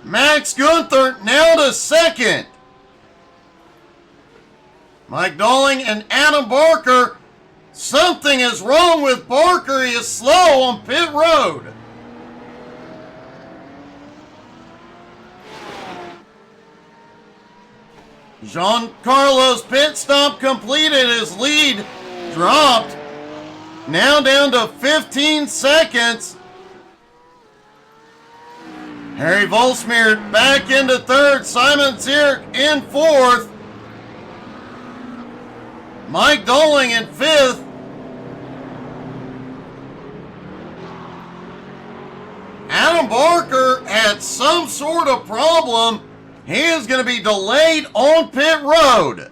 Max Gunther now to second. Mike Dolling and Adam Barker. Something is wrong with Barker. He is slow on pit road. Giancarlo's pit stop completed. His lead dropped. Now down to 15 seconds. Harry Volsmeer back into third. Simon Zierk in fourth. Mike Dolling in fifth. Adam Barker had some sort of problem. He is going to be delayed on pit road.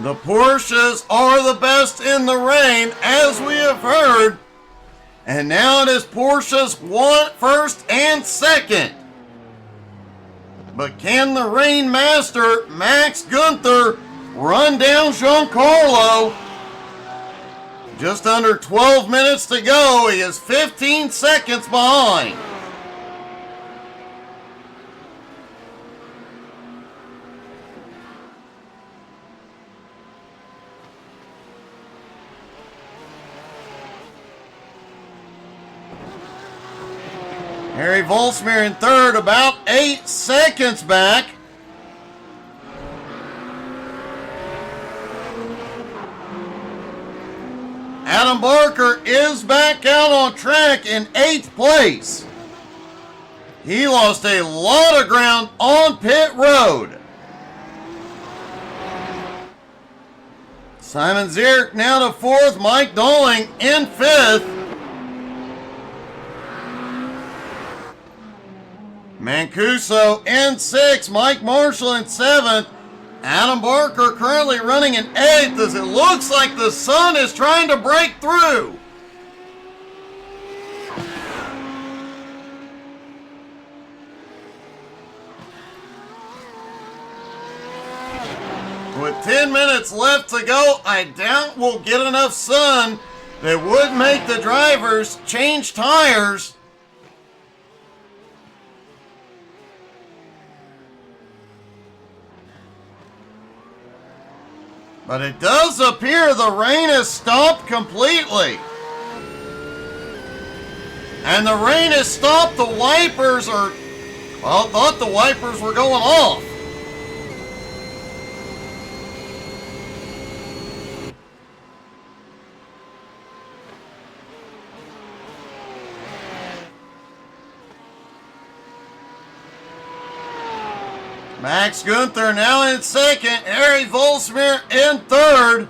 The Porsches are the best in the rain, as we have heard. And now it is Porsche's first and second. But can the rain master, Max Gunther, run down Giancarlo? Just under 12 minutes to go. He is 15 seconds behind. Harry Volsmeer in third, about 8 seconds back. Adam Barker is back out on track in 8th place. He lost a lot of ground on pit road. Simon Zierk now to 4th, Mike Dolling in 5th. Mancuso in 6th, Mike Marshall in 7th. Adam Barker currently running in 8th as it looks like the sun is trying to break through. With 10 minutes left to go. I doubt we'll get enough sun that would make the drivers change tires. But it does appear the rain has stopped completely. And the rain has stopped. The wipers are, well, I thought the wipers were going off. Max Gunther now in second. Harry Volsmir in third.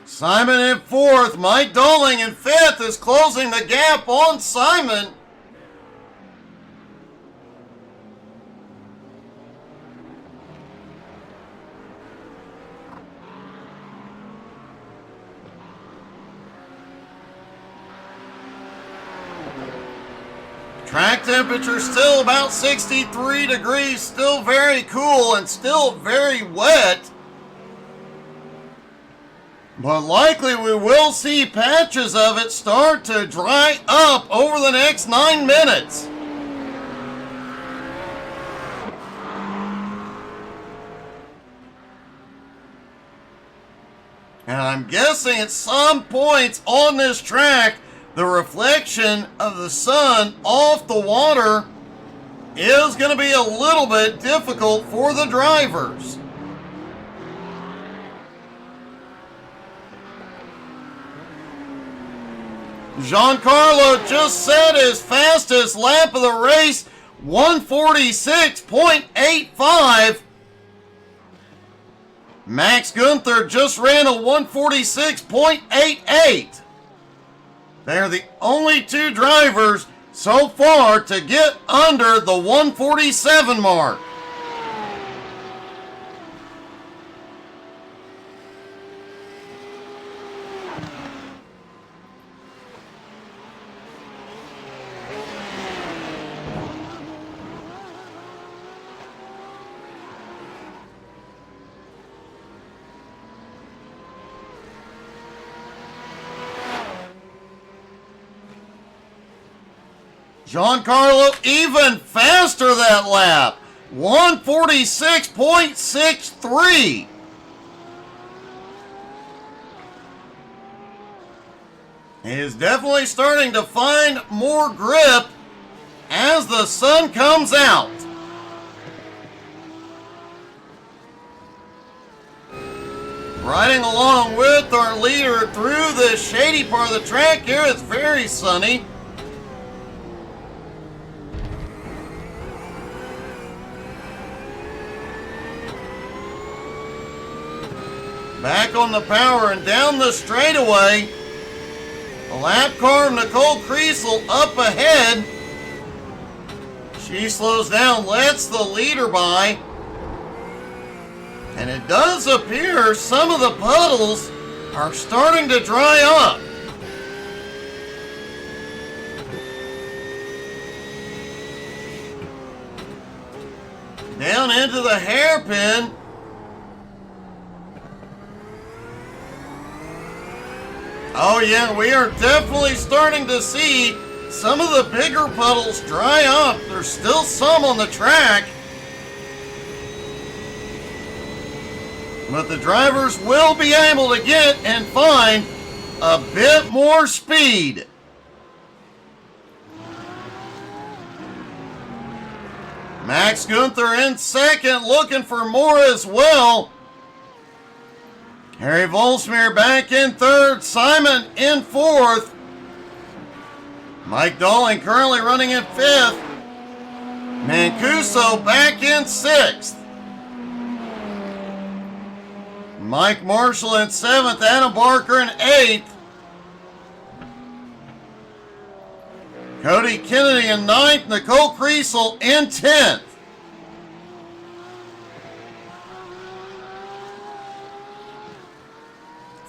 Simon in fourth. Mike Dolling in fifth is closing the gap on Simon. Track temperature still about 63 degrees, still very cool and still very wet. But likely we will see patches of it start to dry up over the next 9 minutes. And I'm guessing at some points on this track, the reflection of the sun off the water is going to be a little bit difficult for the drivers. Giancarlo just set his fastest lap of the race, 146.85. Max Gunther just ran a 146.88. They're the only two drivers so far to get under the 147 mark. Giancarlo even faster that lap, 146.63. He is definitely starting to find more grip as the sun comes out. Riding along with our leader through the shady part of the track here, it's very sunny. Back on the power and down the straightaway. The lap car of Nicole Kriesel up ahead. She slows down, lets the leader by. And it does appear some of the puddles are starting to dry up. Down into the hairpin. Oh yeah, we are definitely starting to see some of the bigger puddles dry up. There's still some on the track. But the drivers will be able to get and find a bit more speed. Max Gunther in second, looking for more as well. Harry Volsmir back in third, Simon in fourth. Mike Dolling currently running in fifth. Mancuso back in sixth. Mike Marshall in seventh, Adam Barker in eighth. Cody Kennedy in ninth, Nicole Kriesel in 10th.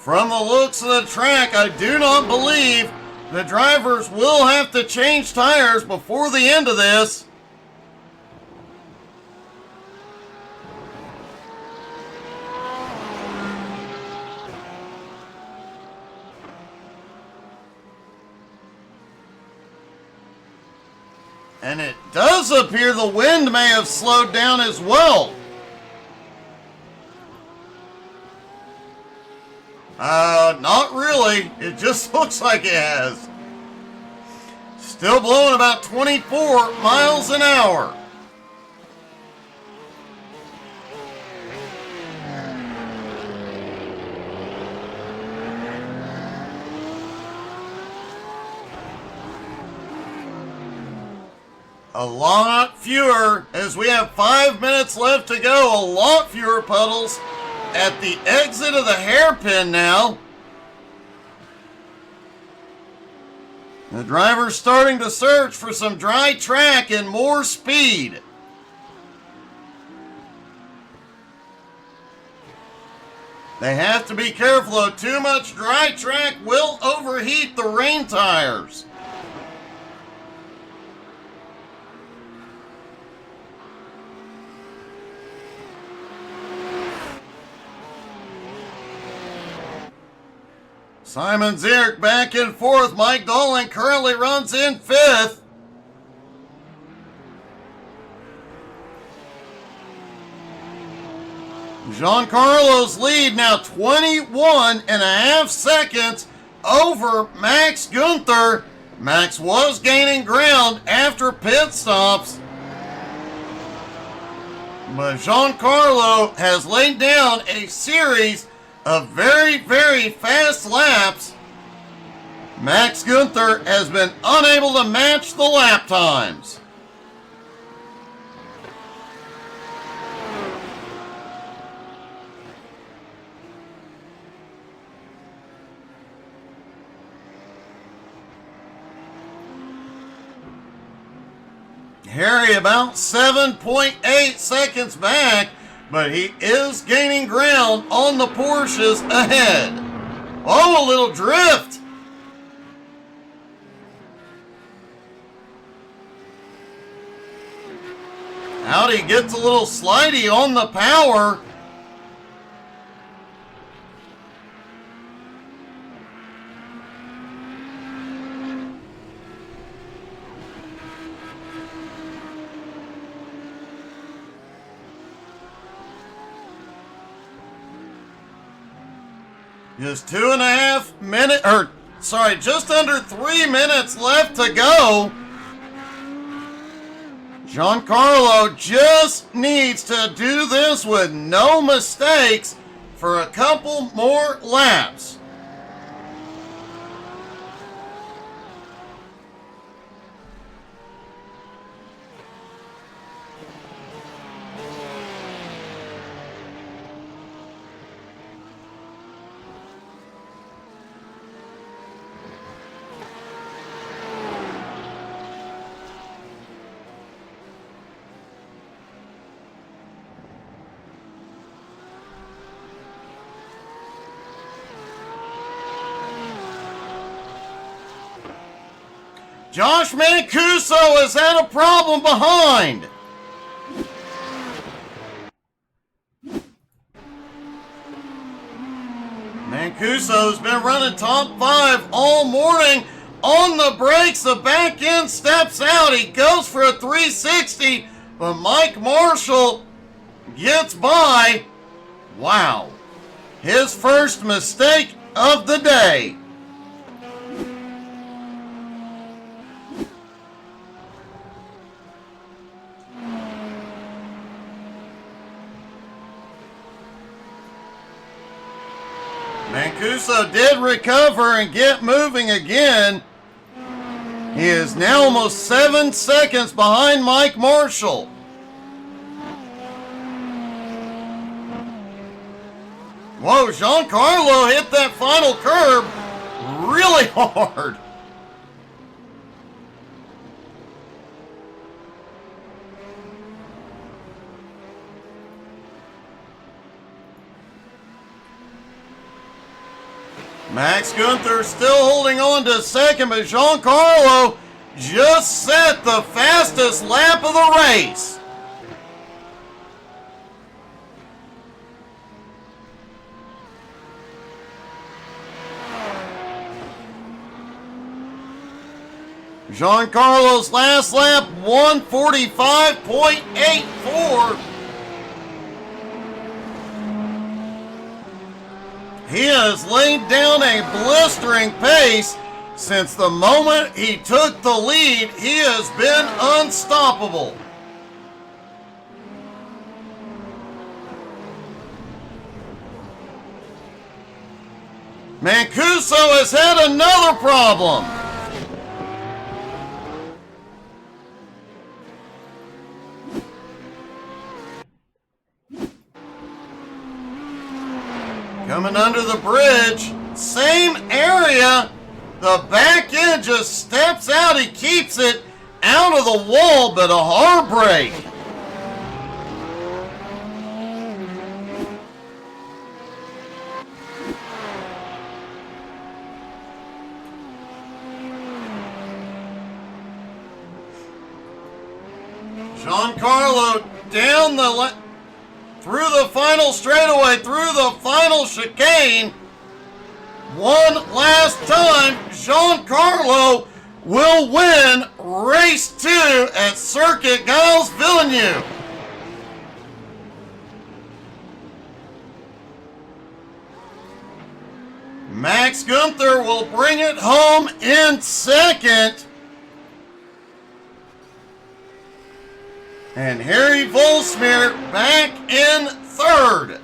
From the looks of the track, I do not believe the drivers will have to change tires before the end of this. And it does appear the wind may have slowed down as well. Not really. It just looks like it has. Still blowing about 24 miles an hour. A lot fewer, as we have 5 minutes left to go, a lot fewer puddles at the exit of the hairpin now. The driver's starting to search for some dry track and more speed. They have to be careful though, too much dry track will overheat the rain tires. Simon Zierk back and forth. Mike Dolan currently runs in 5th. Giancarlo's lead now 21 and a half seconds over Max Gunther. Max was gaining ground after pit stops, but Giancarlo has laid down a series of very, very fast laps. Max Gunther has been unable to match the lap times. Harry about 7.8 seconds back, but he is gaining ground on the Porsches ahead. Oh, a little drift. Audi gets a little slidey on the power. Just 2.5 minutes, just under 3 minutes left to go. Giancarlo just needs to do this with no mistakes for a couple more laps. Josh Mancuso has had a problem behind. Mancuso's been running top 5 all morning. On the brakes, the back end steps out. He goes for a 360, but Mike Marshall gets by. Wow. His first mistake of the day. Mancuso did recover and get moving again. He is now almost 7 seconds behind Mike Marshall. Whoa, Giancarlo hit that final curb really hard. Max Gunther still holding on to second, but Giancarlo just set the fastest lap of the race. Giancarlo's last lap, 1:45.84. He has laid down a blistering pace. Since the moment he took the lead, he has been unstoppable. Mancuso has had another problem. Coming under the bridge, same area. The back end just steps out. He keeps it out of the wall, but a hard break. Giancarlo down the through the final straightaway, through the final chicane. One last time, Giancarlo will win race 2 at Circuit Giles Villeneuve. Max Gunther will bring it home in second. And Harry Volsmeer back in third.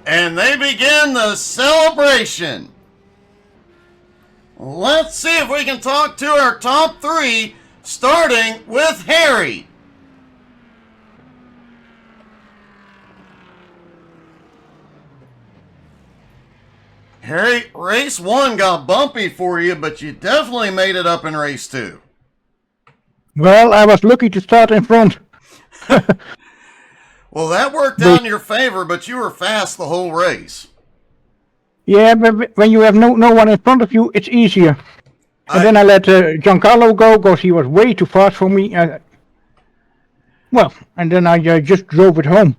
And they begin the celebration. Let's see if we can talk to our top 3, starting with Harry. Harry, race 1 got bumpy for you, but you definitely made it up in race 2. Well, I was lucky to start in front. Well, that worked out in your favor, but you were fast the whole race. Yeah, but when you have no one in front of you, it's easier. And then I let Giancarlo go because he was way too fast for me. And then I just drove it home.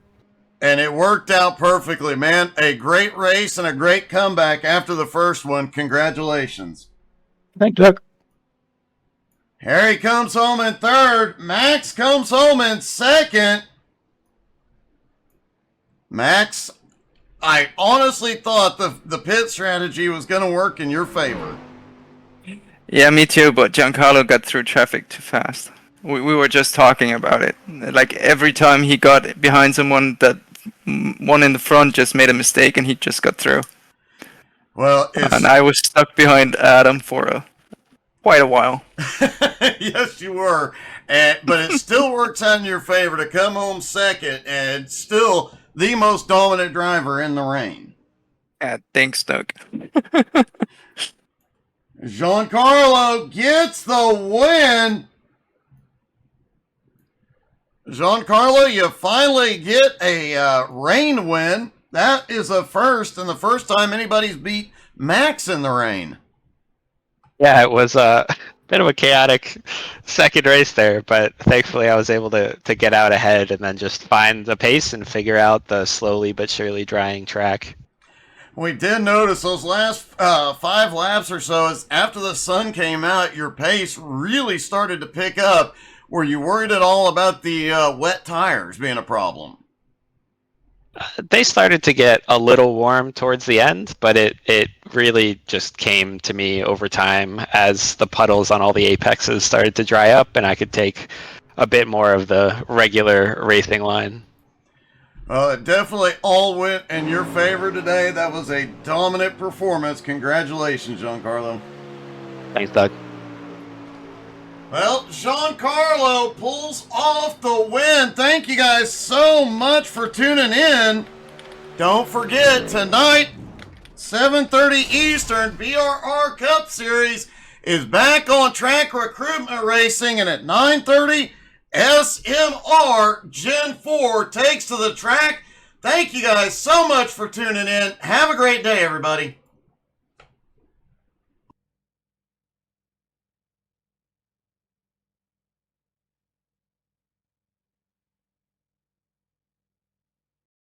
And it worked out perfectly, man. A great race and a great comeback after the first one. Congratulations. Thanks, Doug. Harry comes home in third. Max comes home in second. Max, I honestly thought the pit strategy was going to work in your favor. Yeah, me too, but Giancarlo got through traffic too fast. We were just talking about it. Like, every time he got behind someone, that one in the front just made a mistake and he just got through. Well, and I was stuck behind Adam for quite a while. Yes, you were. But it still works out in your favor to come home second and still the most dominant driver in the rain. Thanks, Doug. Giancarlo gets the win. Giancarlo, you finally get a rain win. That is a first, and the first time anybody's beat Max in the rain. Yeah, it was a bit of a chaotic second race there, but thankfully I was able to get out ahead and then just find the pace and figure out the slowly but surely drying track. We did notice those last 5 laps or so, as after the sun came out, your pace really started to pick up. Were you worried at all about the wet tires being a problem? They started to get a little warm towards the end, but it really just came to me over time as the puddles on all the apexes started to dry up and I could take a bit more of the regular racing line. It definitely all went in your favor today. That was a dominant performance. Congratulations, Giancarlo. Thanks, Doug. Well, Giancarlo pulls off the win. Thank you guys so much for tuning in. Don't forget, tonight, 7:30 Eastern, BRR Cup Series is back on track recruitment racing, and at 9:30, SMR Gen 4 takes to the track. Thank you guys so much for tuning in. Have a great day, everybody.